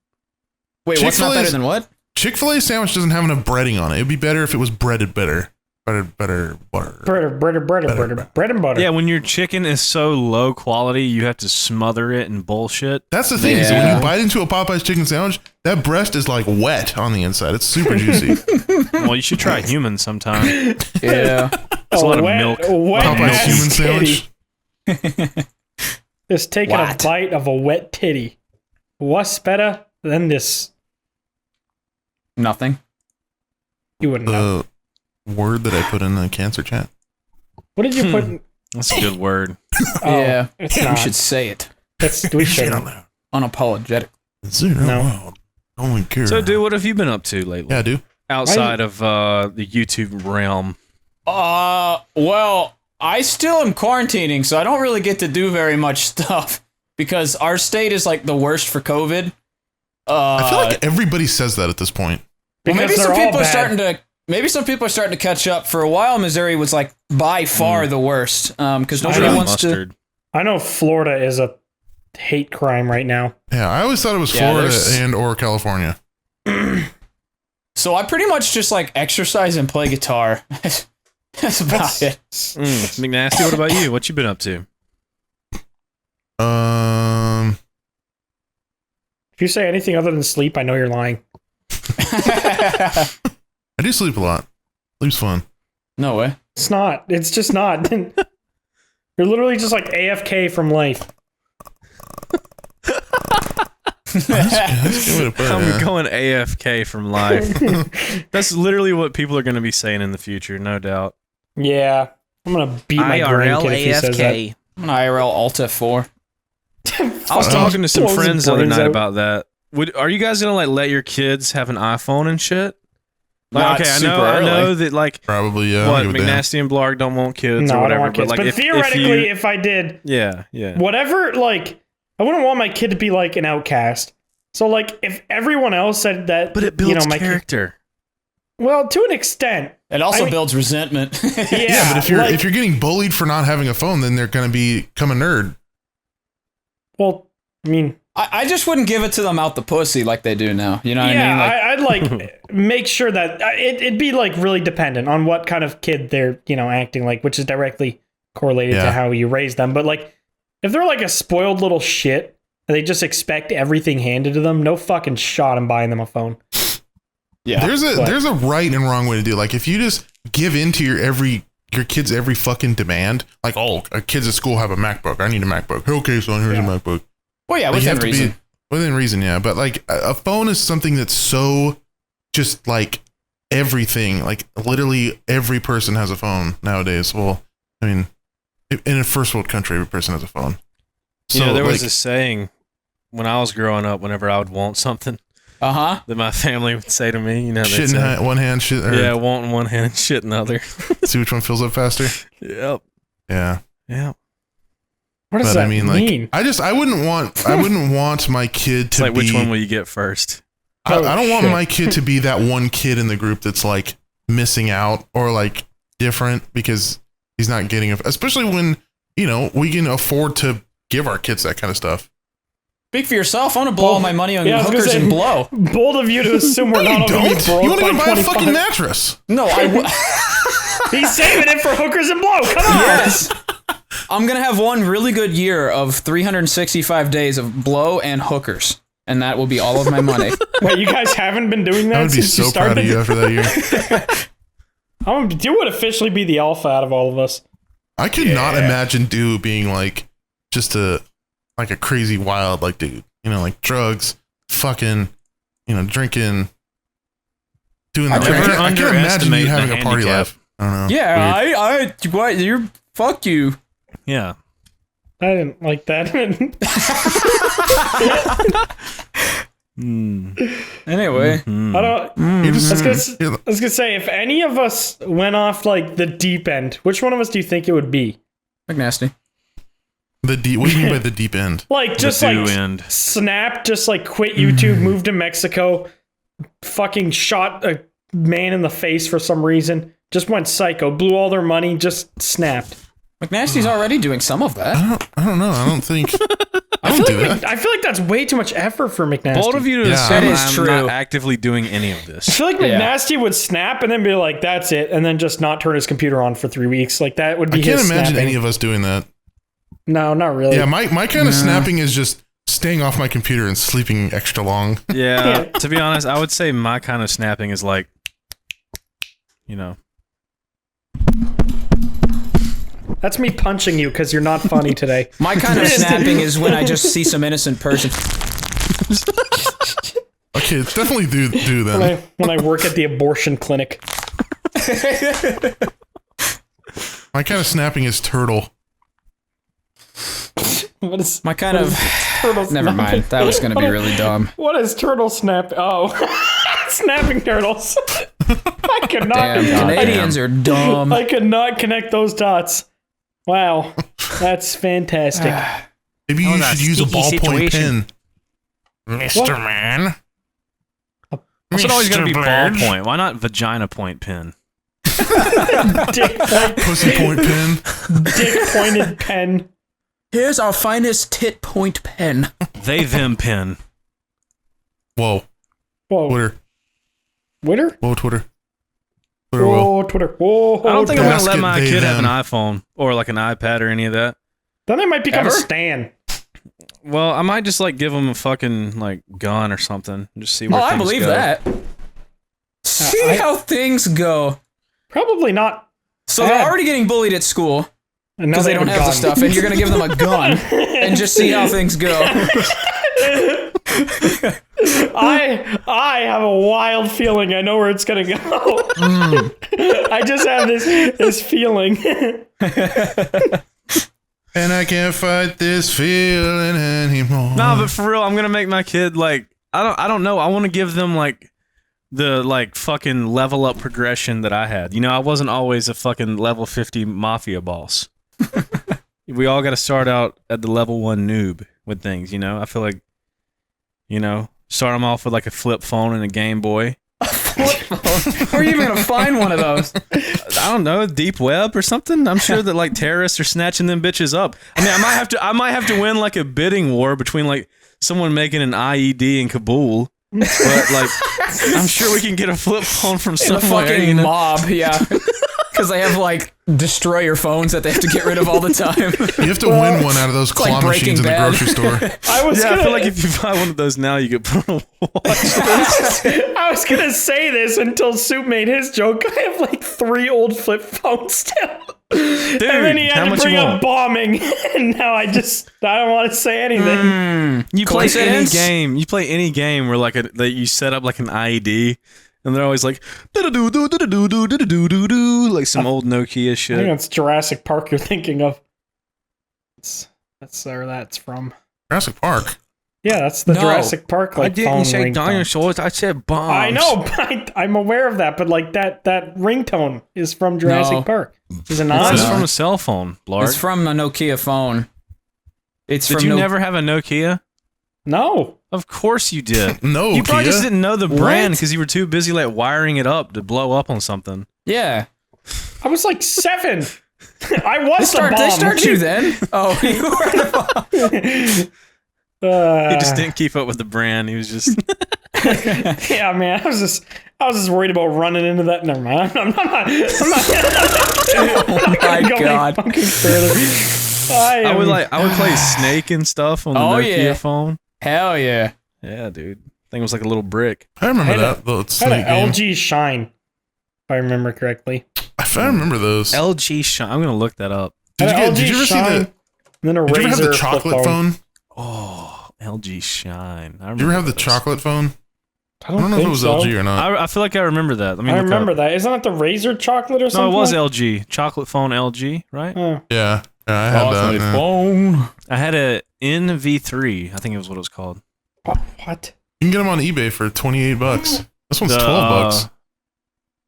Wait, what's not better than what? Chick-fil-A sandwich doesn't have enough breading on it. It'd be better if it was breaded better. Bread and butter. Yeah, when your chicken is so low quality, you have to smother it in bullshit. That's the thing. Is when you bite into a Popeyes chicken sandwich, that breast is like wet on the inside. It's super juicy. Well, you should try human sometime. Yeah. It's a lot of milk. Popeyes human sandwich. Just taking a bite of a wet titty. What's better than this? Nothing. You wouldn't know. Word that I put in the cancer chat. What did you put in? That's a good word. Yeah, we should say it. We should. Unapologetic. No. Only care. So, dude, what have you been up to lately? Yeah, I do. Outside of the YouTube realm. Well, I still am quarantining, so I don't really get to do very much stuff because our state is like the worst for COVID. I feel like everybody says that at this point. Well, maybe some people are starting to. Maybe some people are starting to catch up. For a while, Missouri was like by far the worst because nobody wants to. I know Florida is a hate crime right now. Yeah, I always thought it was Florida and or California. So I pretty much just like exercise and play guitar. That's about it. McNasty, what about you? What you been up to? If you say anything other than sleep, I know you're lying. I do sleep a lot. Sleep's fun. No way. It's not. It's just not. You're literally just like AFK from life. I'm going AFK from life. That's literally what people are going to be saying in the future, no doubt. Yeah. I'm going to beat my grandkid if he says that. I'm an IRL Alt F4. I was talking to some friends the other night about that. Are you guys going to like let your kids have an iPhone and shit? Like, okay, I know that like probably what McNasty and Blarg don't want kids or whatever. I don't want kids. But, like, but theoretically, if I did, yeah, whatever, like I wouldn't want my kid to be like an outcast. So like if everyone else said that, but it builds my character. Well, to an extent, it also builds resentment. Yeah, but if you're getting bullied for not having a phone, then they're going to become a nerd. Well, I mean. I just wouldn't give it to them out the pussy like they do now. You know what I mean? I'd like make sure that it'd be like really dependent on what kind of kid they're, acting like, which is directly correlated to how you raise them. But like, if they're like a spoiled little shit and they just expect everything handed to them, no fucking shot I'm buying them a phone. Yeah. There's a right and wrong way to do it. Like if you just give in to your kid's every fucking demand, like, oh, kids at school have a MacBook. I need a MacBook. Okay, son, here's a MacBook. Well, yeah, within reason. Within reason, yeah. But like a phone is something that's so just like everything. Like literally every person has a phone nowadays. Well, I mean, in a first world country, every person has a phone. So there was a saying when I was growing up, whenever I would want something, that my family would say to me, shit in one hand, shit. Yeah, want in one hand and shit in the other. See which one fills up faster. Yep. Yeah. What does that mean? I wouldn't want my kid to be. Which one will you get first? I don't want my kid to be that one kid in the group that's like missing out or like different because he's not getting it. Especially when we can afford to give our kids that kind of stuff. Speak for yourself. I'm gonna blow all my money on I was gonna hookers say, and blow. Bold of you to assume we're not all gonna be Don't. broke You don't by even buy a 25. fucking mattress. No, He's saving it for hookers and blow. Come on. yes. I'm gonna have one really good year of 365 days of blow and hookers, and that will be all of my money. Wait, you guys haven't been doing that I would be since you so started? proud of you after that year. You would officially be the alpha out of all of us. I could not imagine Dew being like just a crazy wild like dude. You know, like drugs, fucking, you know, drinking, doing that. I can't imagine you having a party life. I don't know. Yeah, what? You're fuck you. Yeah. I didn't like that. Anyway, I don't. I was gonna say, if any of us went off like the deep end, which one of us do you think it would be? McNasty. The deep. What do you mean by the deep end? Like just The like do end. snap, just like quit YouTube, moved to Mexico, fucking shot a man in the face for some reason, just went psycho, blew all their money, just snapped. McNasty's already doing some of that. I don't know. I don't think. I don't do that. I feel like that's way too much effort for McNasty. Bold of you to Yeah. assume That is I'm true. not actively doing any of I this. feel like Yeah. McNasty would snap and then be like, "That's it," and then just not turn his computer on for 3 weeks. Like that would be I can't his imagine snapping. any of us doing that. No, not really. Yeah, my kind of snapping is just staying off my computer and sleeping extra long. Yeah. To be honest, I would say my kind of snapping is like, you know. That's me punching you because you're not funny today. My kind of snapping is when I just see some innocent person. Okay, definitely do then. when I work at the abortion clinic. My kind of snapping is turtle. What is My kind of. turtle Never snapping? mind. That was gonna be really dumb. What is turtle snap? Oh, snapping turtles. I could not. Damn, Canadians are dumb. I could not connect those dots. Wow, that's fantastic. Maybe you that's should use a sticky ballpoint situation. pen. Mr. Man. What's it always going to be Mr. Bird. ballpoint? Why not vagina point pen? Dick point, Pussy point pen. dick pointed pen. Here's our finest tit point pen. They them pen. Whoa. Whoa, Twitter. Twitter. Whoa, Twitter. Twitter will. Whoa, Twitter. Whoa. I don't think I'm going to let Basket my they kid have an them. iPhone or like an iPad or any of that. Then they might become Ever? a stan. Well, I might just like give them a fucking like gun or something. Just see where Oh, I things believe go. that. See how things go. Probably not. So they're Bad. already getting bullied at school And now because they don't have have a the gun. stuff, and you're gonna give them a gun and just see how things go. I have a wild feeling. I know where it's gonna go. I just have this feeling. And I can't fight this feeling anymore. No, but for real, I'm gonna make my kid like I don't know. I want to give them like the like fucking level up progression that I had. You know, I wasn't always a fucking level 50 mafia boss. We all got to start out at the level 1 noob with things. You know, I feel like, you know, start them off with like a flip phone and a Game Boy. Where are you even gonna find one of those? I don't know, deep web or something. I'm sure that like terrorists are snatching them bitches up. I mean, I might have to win like a bidding war between like someone making an IED in Kabul. But like, I'm sure we can get a flip phone from The somewhere. fucking You know? mob, yeah. Because they have like destroyer phones that they have to get rid of all the time. You have to win one out of those claw like machines in the Breaking grocery store. I feel like if you buy one of those now, you get put on a watch. I was gonna say this until Soup made his joke. I have like 3 old flip phones still. Dude, And then he how had to much bring you up want? bombing, and now I don't want to say anything. You play any Coincidence? game. You play any game where like that you set up like an IED, and they're always like do like some old Nokia I think shit. that's Jurassic Park you're thinking of. That's where that's from. Jurassic Park. Yeah, that's the No, Jurassic Park like phone ringtone. dinosaurs. I said bombs. I know, I'm aware of that, but like that ringtone is from Jurassic No. Park. Is it Mine's not? from a cell phone, Blarg. It's from a Nokia phone. It's Did from you never have a Nokia? No. Of course you did. No, You probably Kia. just didn't know the brand What? because you were too busy like wiring it up to blow up on something. Yeah. I was like 7. I was They the bomb. start you then. Oh, you were the bomb. He just didn't keep up with the brand. He was just Yeah, man. I was just worried about running into that. Never mind. I'm not. Oh my God. Fucking further. I would play Snake and stuff on the Nokia phone. Hell yeah. Yeah, dude. I think it was like a little brick. I remember that. The I had Snake an game. LG Shine, if I remember correctly. I remember those. LG Shine. I'm gonna look that up. Did you ever see and then a Did you ever have Razer the chocolate phone? Oh, LG Shine. Did you ever have the chocolate phone? I I don't know if it was LG or not. I feel like I remember that. Let me I look remember up. that. Isn't it the Razer chocolate or something? No, it was like? LG. Chocolate phone LG, right? Oh. Yeah, I had that. Chocolate Yeah. phone. I had a NV3. I think it was what it was called. What? You can get them on eBay for $28. This one's $12.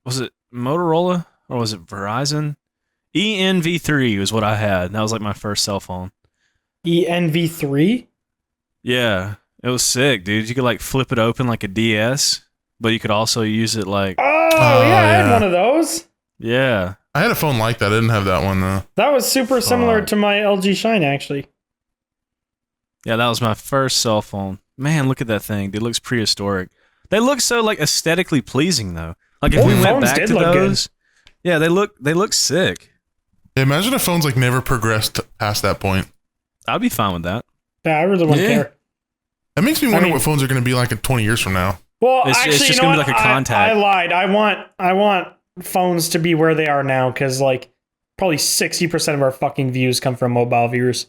Was it Motorola or was it Verizon? ENV3 was what I had. That was like my first cell phone. ENV3? Yeah, it was sick, dude. You could like flip it open like a DS, but you could also use it like Oh, yeah, I had yeah. one of those. yeah. I had a phone like that. I didn't have that one though. That was super similar Fuck. to my LG Shine, actually. Yeah, that was my first cell phone. Man, look at that thing. Dude, it looks prehistoric. They look so like aesthetically pleasing though. Like if Old we went phones back did to look good. those, yeah, they look sick. Yeah, imagine if phones like never progressed past that point. I'd be fine with that. Yeah, I really wouldn't Yeah. care. That makes me wonder mean- what phones are going to be like in 20 years from now. Well, It's actually, just you know gonna what? be like a contact. I lied. I want phones to be where they are now because, like, probably 60% of our fucking views come from mobile viewers.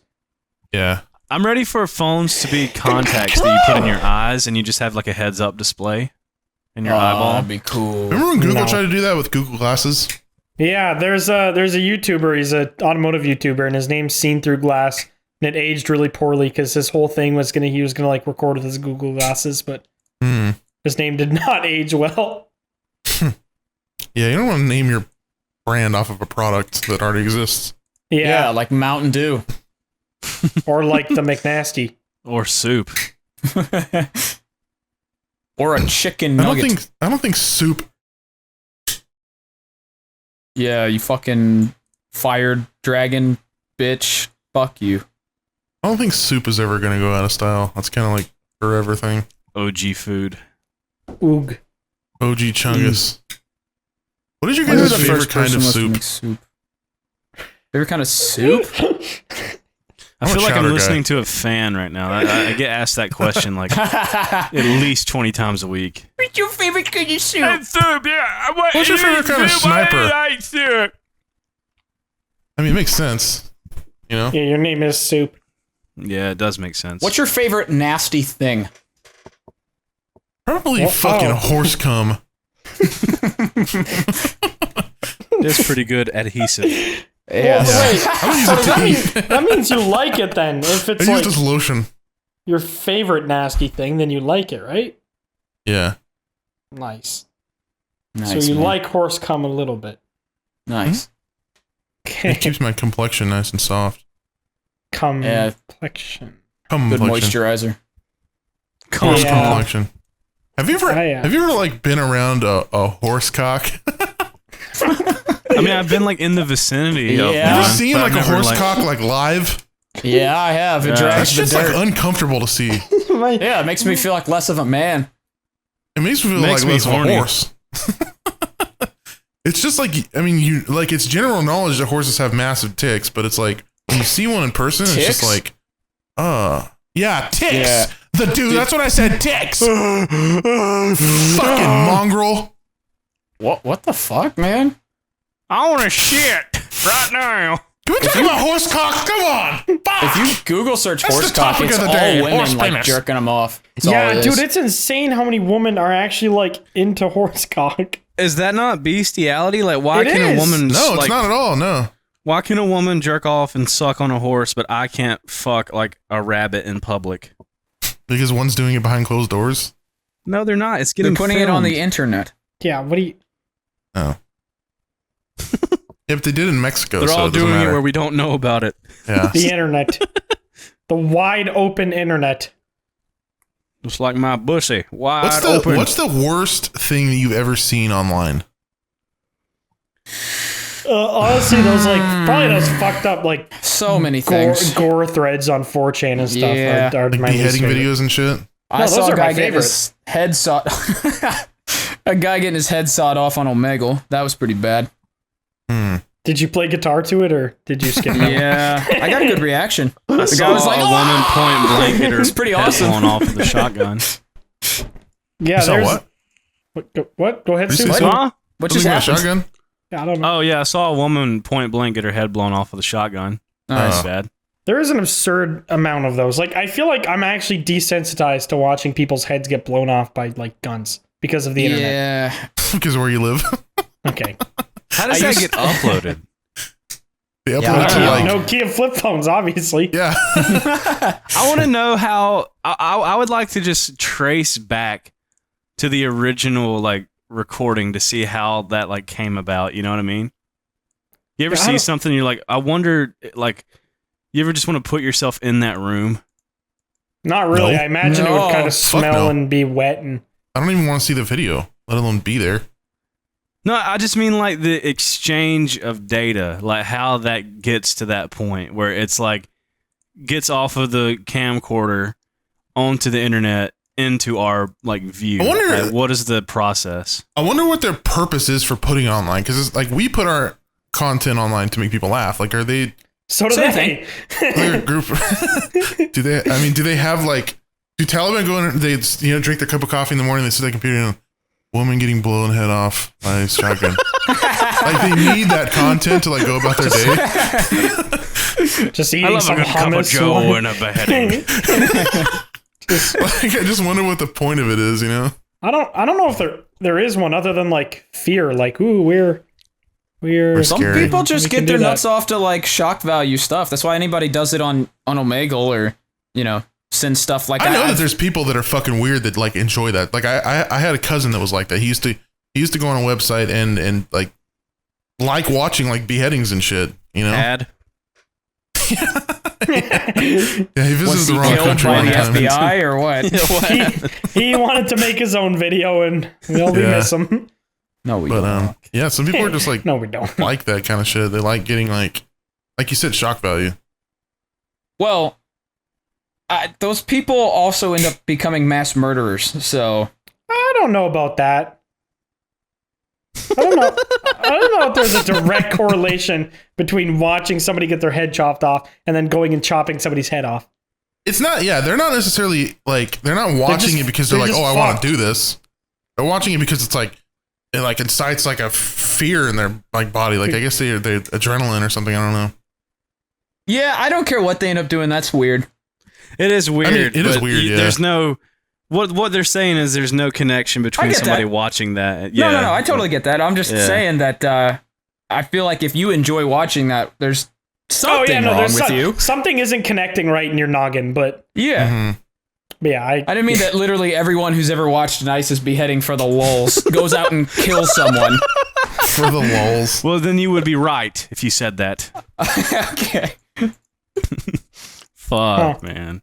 Yeah. I'm ready for phones to be contacts that you put in your eyes and you just have like a heads up display in your eyeball. That'd be cool. Remember when Google No. tried to do that with Google Glasses? Yeah, there's a YouTuber. He's an automotive YouTuber, and his name's Seen Through Glass. And it aged really poorly because his whole thing was he was gonna like record with his Google Glasses, but Hmm. his name did not age well. Yeah, you don't want to name your brand off of a product that already exists. Yeah, Yeah, like Mountain Dew. or like the McNasty. Or soup. Or a chicken I nugget. don't think soup. Yeah, you fucking fired dragon bitch. Fuck you. I don't think soup is ever going to go out of style. That's kind of like forever thing. OG food. Oog. OG Chungus. What is your When guys' was the favorite first kind person of to soup? make soup? Favorite kind of soup? I I'm a feel like I'm chowder guy. listening to a fan right now. I get asked that question like at least 20 times a week. What's your favorite kind of soup? Soup, yeah. What's your favorite kind of sniper? like soup. I mean, it makes sense. You know? Yeah, your name is Soup. Yeah, it does make sense. What's your favorite nasty thing? Probably Oh, fucking oh. horse cum. It's pretty good adhesive. Yeah. Wait, I don't use it to eat. that means you like it then. If I it's use like it as lotion. your favorite nasty thing, then you like it, right? Yeah. Nice. Nice, so you man. like horse cum a little bit. Nice. Okay. It keeps my complexion nice and soft. Yeah. Complexion. Good Complexion. moisturizer. Horse Yeah. complexion. Have you ever Yeah. have you ever like been around a horse cock? I mean, I've been like in the vicinity of Yeah. You ever one, seen but like I've a never, horse like- cock like live? Yeah, I have. It Yeah. That's drags the just dirt. like uncomfortable to see. Yeah, it makes me feel like less of a man. It makes me feel Makes like me less of a horny. horse. It's just like, I mean, you like it's general knowledge that horses have massive ticks, but it's like when you see one in person, it's just Ticks? like, yeah, ticks. Yeah. The dude, that's what I said, ticks. Fucking mongrel. What the fuck, man? I want to shit right now. Can we talk about horse cock? Come on. Fuck. If you Google search That's horse the cock, topic it's of the all day, women horse like penis. jerking them off. It's all Yeah, it dude, is. it's insane how many women are actually like into horse cock. Is that not bestiality? Like, why It can is. a woman? No, it's like, not at all. No. Why can a woman jerk off and suck on a horse, but I can't fuck like a rabbit in public? Because one's doing it behind closed doors. No, they're not. It's They're getting putting it on filmed. the internet. Yeah, what do you? Oh. Yeah, but they did in Mexico. They're so all it doesn't doing matter. it where we don't know about it. Yeah. The internet, the wide open internet. Just like my pussy, wide What's the worst thing that you've ever seen online? Honestly, those probably those fucked up so many things. Gore threads on 4chan and stuff are like my beheading videos and shit. I saw a guy getting his head sawed. A guy getting his head sawed off on Omegle. That was pretty bad. Did you play guitar to it, or did you skip it? Yeah, I got a good reaction. The guy was like, a woman point blank at her. It's pretty awesome. Blown off with the shotgun. Yeah, so there's what? Go ahead, Stu. Huh? What just happened? Shotgun? I don't know. Oh yeah, I saw a woman point blank get her head blown off with a shotgun. That's bad. There is an absurd amount of those. I feel like I'm actually desensitized to watching people's heads get blown off by guns because of the internet. Yeah. Because of where you live. Okay. How does that get uploaded? They upload to Nokia flip phones, obviously. Yeah. I want to know how. I would like to just trace back to the original recording to see how that came about. You know what I mean? You ever see something? You're like, I wonder. You ever just want to put yourself in that room? Not really. No. I imagine it would kind of smell and be wet and. I don't even want to see the video, let alone be there. No, I just mean the exchange of data, how that gets to that point where it's gets off of the camcorder onto the internet into our view. I wonder what is the process. I wonder what their purpose is for putting it online, because it's we put our content online to make people laugh. Are they? So do they. They're a group. Do they? I mean, do they have do Taliban go in? They drink their cup of coffee in the morning. They sit at the computer and. Woman getting blown head off by a shotgun. They need that content to go about their day. Just eating I love some a good cup of Joe and a beheading. I just wonder what the point of it is. I don't know if there is one other than fear. Ooh, we're some scary. people just get their nuts that. off to shock value stuff. That's why anybody does it on Omegle or send stuff like that. I know that there's people that are fucking weird that enjoy that. I had a cousin that was like that. He used to go on a website and watching beheadings and shit. Ad. Yeah, he visited the wrong killed country by one the time. FBI or what? he wanted to make his own video, and we miss him. No, we don't. Yeah, some people are just No, we don't. like that kind of shit. They like getting like you said, shock value. Well, those people also end up becoming mass murderers. So I don't know about that. I don't know if there's a direct correlation between watching somebody get their head chopped off and then going and chopping somebody's head off. It's not. Yeah, they're not necessarily they're not watching it because they're like, oh, I want to do this. They're watching it because it incites a fear in their body. I guess they're adrenaline or something. I don't know. Yeah, I don't care what they end up doing. That's weird. It is weird. I mean, it is weird. Yeah. There's no. What they're saying is there's no connection between somebody watching that. Yeah. No, I totally get that. I'm just saying that I feel like if you enjoy watching that, there's something wrong with you. Something isn't connecting right in your noggin, but yeah. Mm-hmm. But yeah, I didn't mean that literally everyone who's ever watched an ISIS beheading for the lulz goes out and kills someone. For the lulz. Well, then you would be right if you said that. Okay. Fuck, man.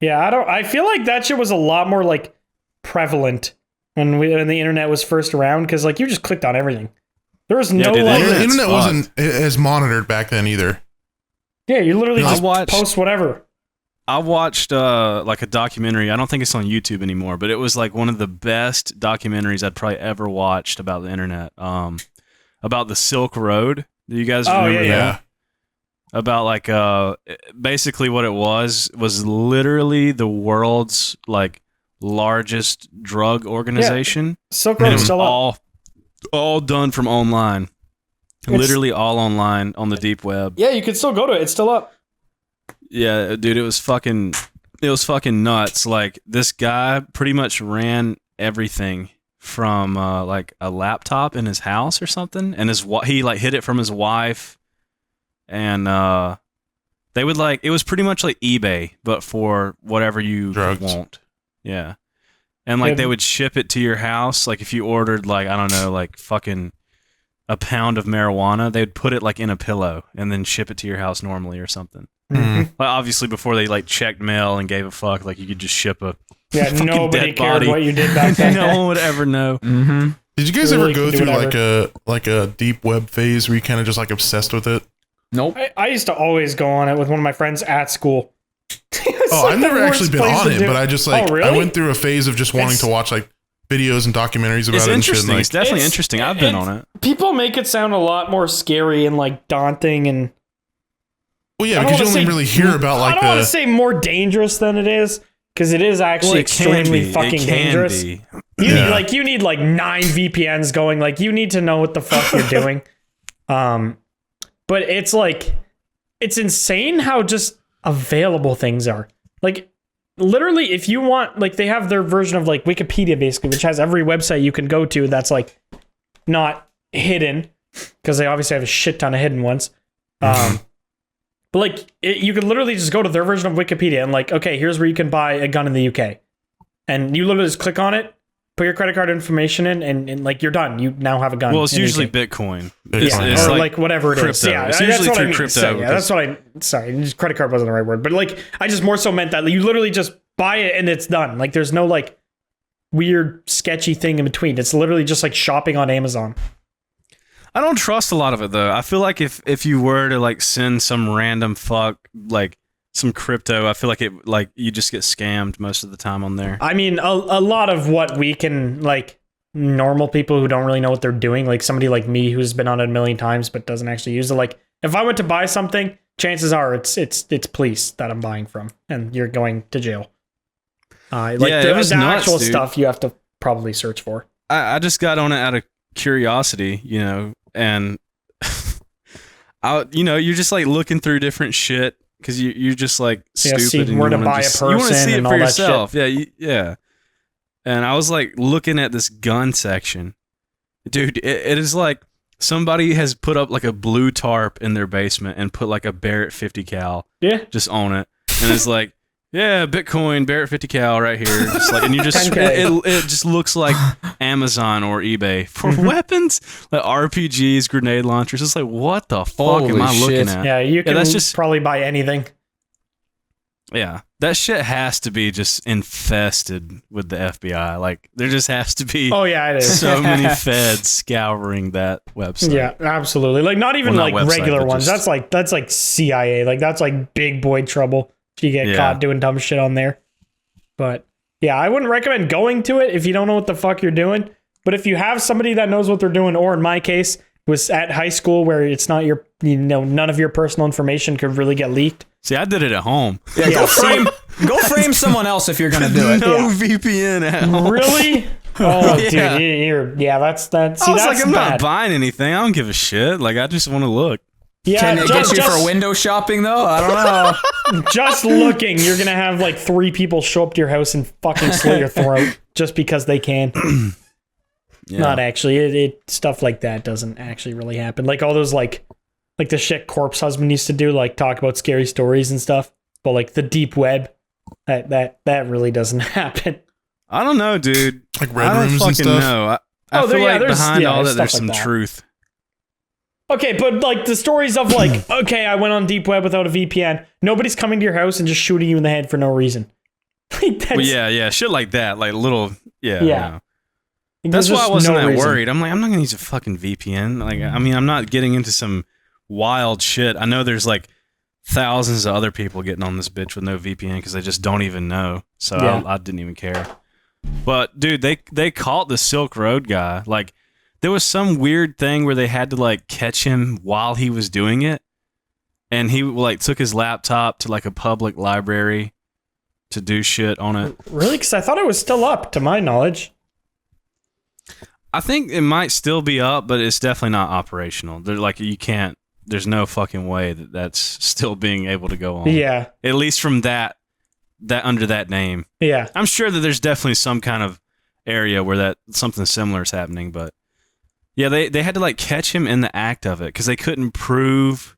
Yeah, I feel like that shit was a lot more prevalent when the internet was first around, because you just clicked on everything. There was no the internet wasn't as monitored back then either. Yeah, you literally just post whatever. I watched a documentary. I don't think it's on YouTube anymore, but it was one of the best documentaries I'd probably ever watched about the internet. About the Silk Road. Do you guys remember that? Yeah. About basically what it was literally the world's largest drug organization. Yeah. Silk Road still up. All done from online. Literally all online on the deep web. Yeah, you can still go to it. It's still up. Yeah, dude, it was fucking nuts. This guy pretty much ran everything from a laptop in his house or something, and he hid it from his wife. And they would it was pretty much like eBay, but for whatever you want. Yeah. And they would ship it to your house. If you ordered I don't know, fucking a pound of marijuana, they'd put it in a pillow and then ship it to your house normally or something. Mm-hmm. Obviously before they checked mail and gave a fuck, you could just ship a nobody dead cared body. what you did back then. No one would ever know. Mm-hmm. Did you guys Really ever go can do through like a deep web phase where you kind of just like obsessed with it? Nope. I used to always go on it with one of my friends at school. I've never actually been on it, but I just like really? I went through a phase of just wanting to watch like videos and documentaries about It's it. And shit, interesting. and, like, It's definitely interesting. I've been on it. People make it sound a lot more scary and like daunting and. well, yeah, I don't because you wanna only say- really hear about I like don't want the. to say more dangerous than it is because it is actually extremely fucking dangerous. Be. You need like 9 VPNs going. Like you need to know what the fuck you're doing. But it's like it's insane how just available things are. Like literally, if you want, like they have their version of like Wikipedia basically, which has every website you can go to that's like not hidden because they obviously have a shit ton of hidden ones. But like you could literally just go to their version of Wikipedia and like, okay, here's where you can buy a gun in the UK, and you literally just click on it, put your credit card information in, and like you're done. You now have a gun. Well, it's in the usually UK. Bitcoin. Bitcoin, Or like whatever it is. crypto. Yeah, It's that's usually what I through mean to crypto say. Yeah, because- that's what I. Sorry, just credit card wasn't the right word, but like I just more so meant that you literally just buy it and it's done. Like there's no like weird sketchy thing in between. It's literally just like shopping on Amazon. I don't trust a lot of it though. I feel like if you were to like send some random fuck like some crypto, I feel like it like you just get scammed most of the time on there. I mean, a lot of what we can like normal people who don't really know what they're doing, like somebody like me who's been on it a million times but doesn't actually use it. Like if I went to buy something, chances are it's police that I'm buying from, and you're going to jail. Like Yeah, it was the nuts, actual dude. stuff you have to probably search for. I just got on it out of curiosity, you know, and you're just like looking through different shit because you're just like stupid. see and where you to wanna buy a just, you want to person see it and for all that shit. yourself. Yeah. And I was like looking at this gun section, dude. It is like somebody has put up like a blue tarp in their basement and put like a Barrett 50 cal Yeah. just on it, and it's like. Yeah, Bitcoin, Barrett 50 cal right here. Just like, and you just 10K. it just looks like Amazon or eBay for weapons, like RPGs, grenade launchers. It's like, what the fuck am Holy I looking shit. at? Yeah, you can that's just- probably buy anything. Yeah, that shit has to be just infested with the FBI. Like, there just has to be Oh yeah, it is. so many feds scouring that website. Yeah, absolutely. Like not even Well, not like website, regular but ones. just- That's like CIA. Like that's like big boy trouble if you get Yeah. caught doing dumb shit on there. But yeah, I wouldn't recommend going to it if you don't know what the fuck you're doing. But if you have somebody that knows what they're doing, or in my case, was at high school where it's not your, none of your personal information could really get leaked. See, I did it at home. Yeah, Yeah, see? go frame someone else if you're gonna do it. No Yeah. VPN at home. Really? Oh, Yeah. dude, that's that. See, I was that's like, I'm bad. not buying anything. I don't give a shit. Like, I just want to look. Yeah, Can it get you for window shopping though? I don't know. just looking, you're gonna have like 3 people show up to your house and fucking slit your throat just because they can. Yeah. Not actually. It stuff like that doesn't actually really happen. Like all those like the shit Corpse Husband used to do, like talk about scary stories and stuff. But like the deep web, that really doesn't happen. I don't know, dude. Like red I don't rooms and fucking stuff. know. I Oh, feel like there's behind all that, stuff there's like some that. truth. Okay, but like the stories of like, okay, I went on deep web without a VPN. Nobody's coming to your house and just shooting you in the head for no reason. Like, that's, Well, yeah, shit like that, like little, yeah. Yeah. That's there's why I just wasn't no that reason. worried. I'm like, I'm not gonna use a fucking VPN. Like, I mean, I'm not getting into some wild shit. I know there's like thousands of other people getting on this bitch with no VPN because they just don't even know. So Yeah. I didn't even care. But dude, they caught the Silk Road guy. Like, there was some weird thing where they had to like catch him while he was doing it, and he like took his laptop to like a public library to do shit on it. Really? Because I thought it was still up, to my knowledge. I think it might still be up, but it's definitely not operational. They're like, you can't. There's no fucking way that that's still being able to go on. Yeah. At least from that under that name. Yeah. I'm sure that there's definitely some kind of area where that something similar is happening, but yeah, they had to like catch him in the act of it because they couldn't prove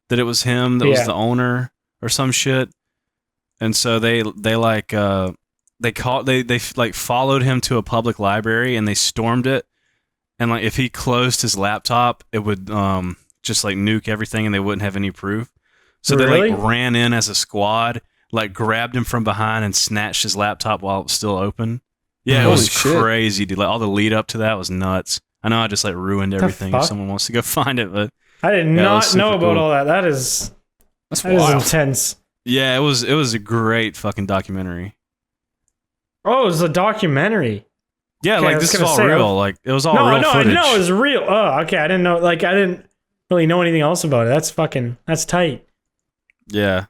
that it was him that was Yeah. the owner or some shit, and so they like they like followed him to a public library and they stormed it, and like if he closed his laptop, it would just like nuke everything and they wouldn't have any proof. So they Really? like ran in as a squad, like grabbed him from behind and snatched his laptop while it was still open, Yeah, it Holy was shit. crazy, dude. Like all the lead up to that was nuts. I know I just like ruined everything. If fuck? someone wants to go find it, but I did Yeah, it was not super know about cool. all that. That is That's that is wild. intense. yeah, it was a great fucking documentary. Oh, it was a documentary. Yeah, Okay, I like was this is gonna all say, real. Like it was all No, real no, footage. no, it was real. Oh, okay. I didn't know. Like, I didn't really know anything else about it. That's tight. Yeah,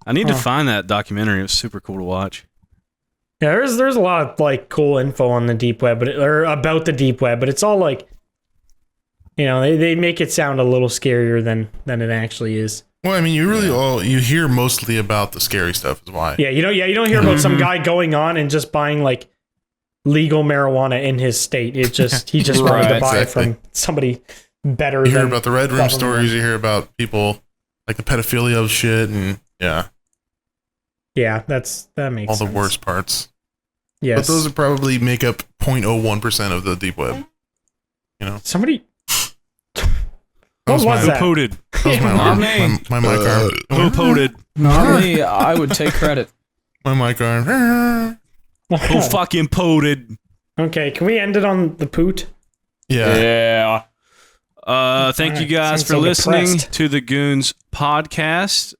I need to Huh. find that documentary. It was super cool to watch. Yeah, there's a lot of like cool info on the deep web, or about the deep web, but it's all like, they make it sound a little scarier than it actually is. Well, I mean, you hear mostly about the scary stuff is why. Yeah, you don't hear about some guy going on and just buying like legal marijuana in his state. He just wanted to Right, buy exactly. it from somebody better. You hear than about the Red Room government. stories, you hear about people like the pedophilia of shit and yeah, Yeah, that makes all the sense. worst parts. Yes. But those would probably make up 0.01% of the deep web. Somebody. That What was my, that? Poted. That was my Not arm. me. My mic arm. Who poted? Not me. I would take credit. My mic arm. Who fucking poted? Okay, can we end it on the poot? Yeah. Yeah. Thank you Alright, guys sounds for so listening depressed. to the Goons podcast.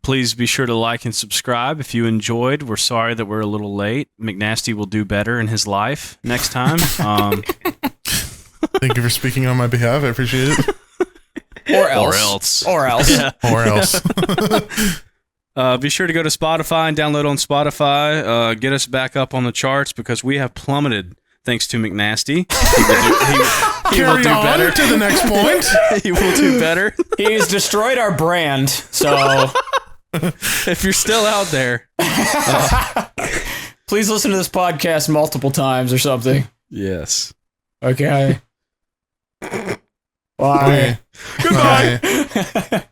Please be sure to like and subscribe if you enjoyed. We're sorry that we're a little late. McNasty will do better in his life next time. Thank you for speaking on my behalf. I appreciate it. Or else. Or else. Yeah. Or else. Be sure to go to Spotify and download on Spotify. Get us back up on the charts because we have plummeted thanks to McNasty. He will Carry do on better. to the next point. He will do better. He's destroyed our brand, so If you're still out there. please listen to this podcast multiple times or something. Yes. Okay. Bye. Okay. Goodbye. Bye.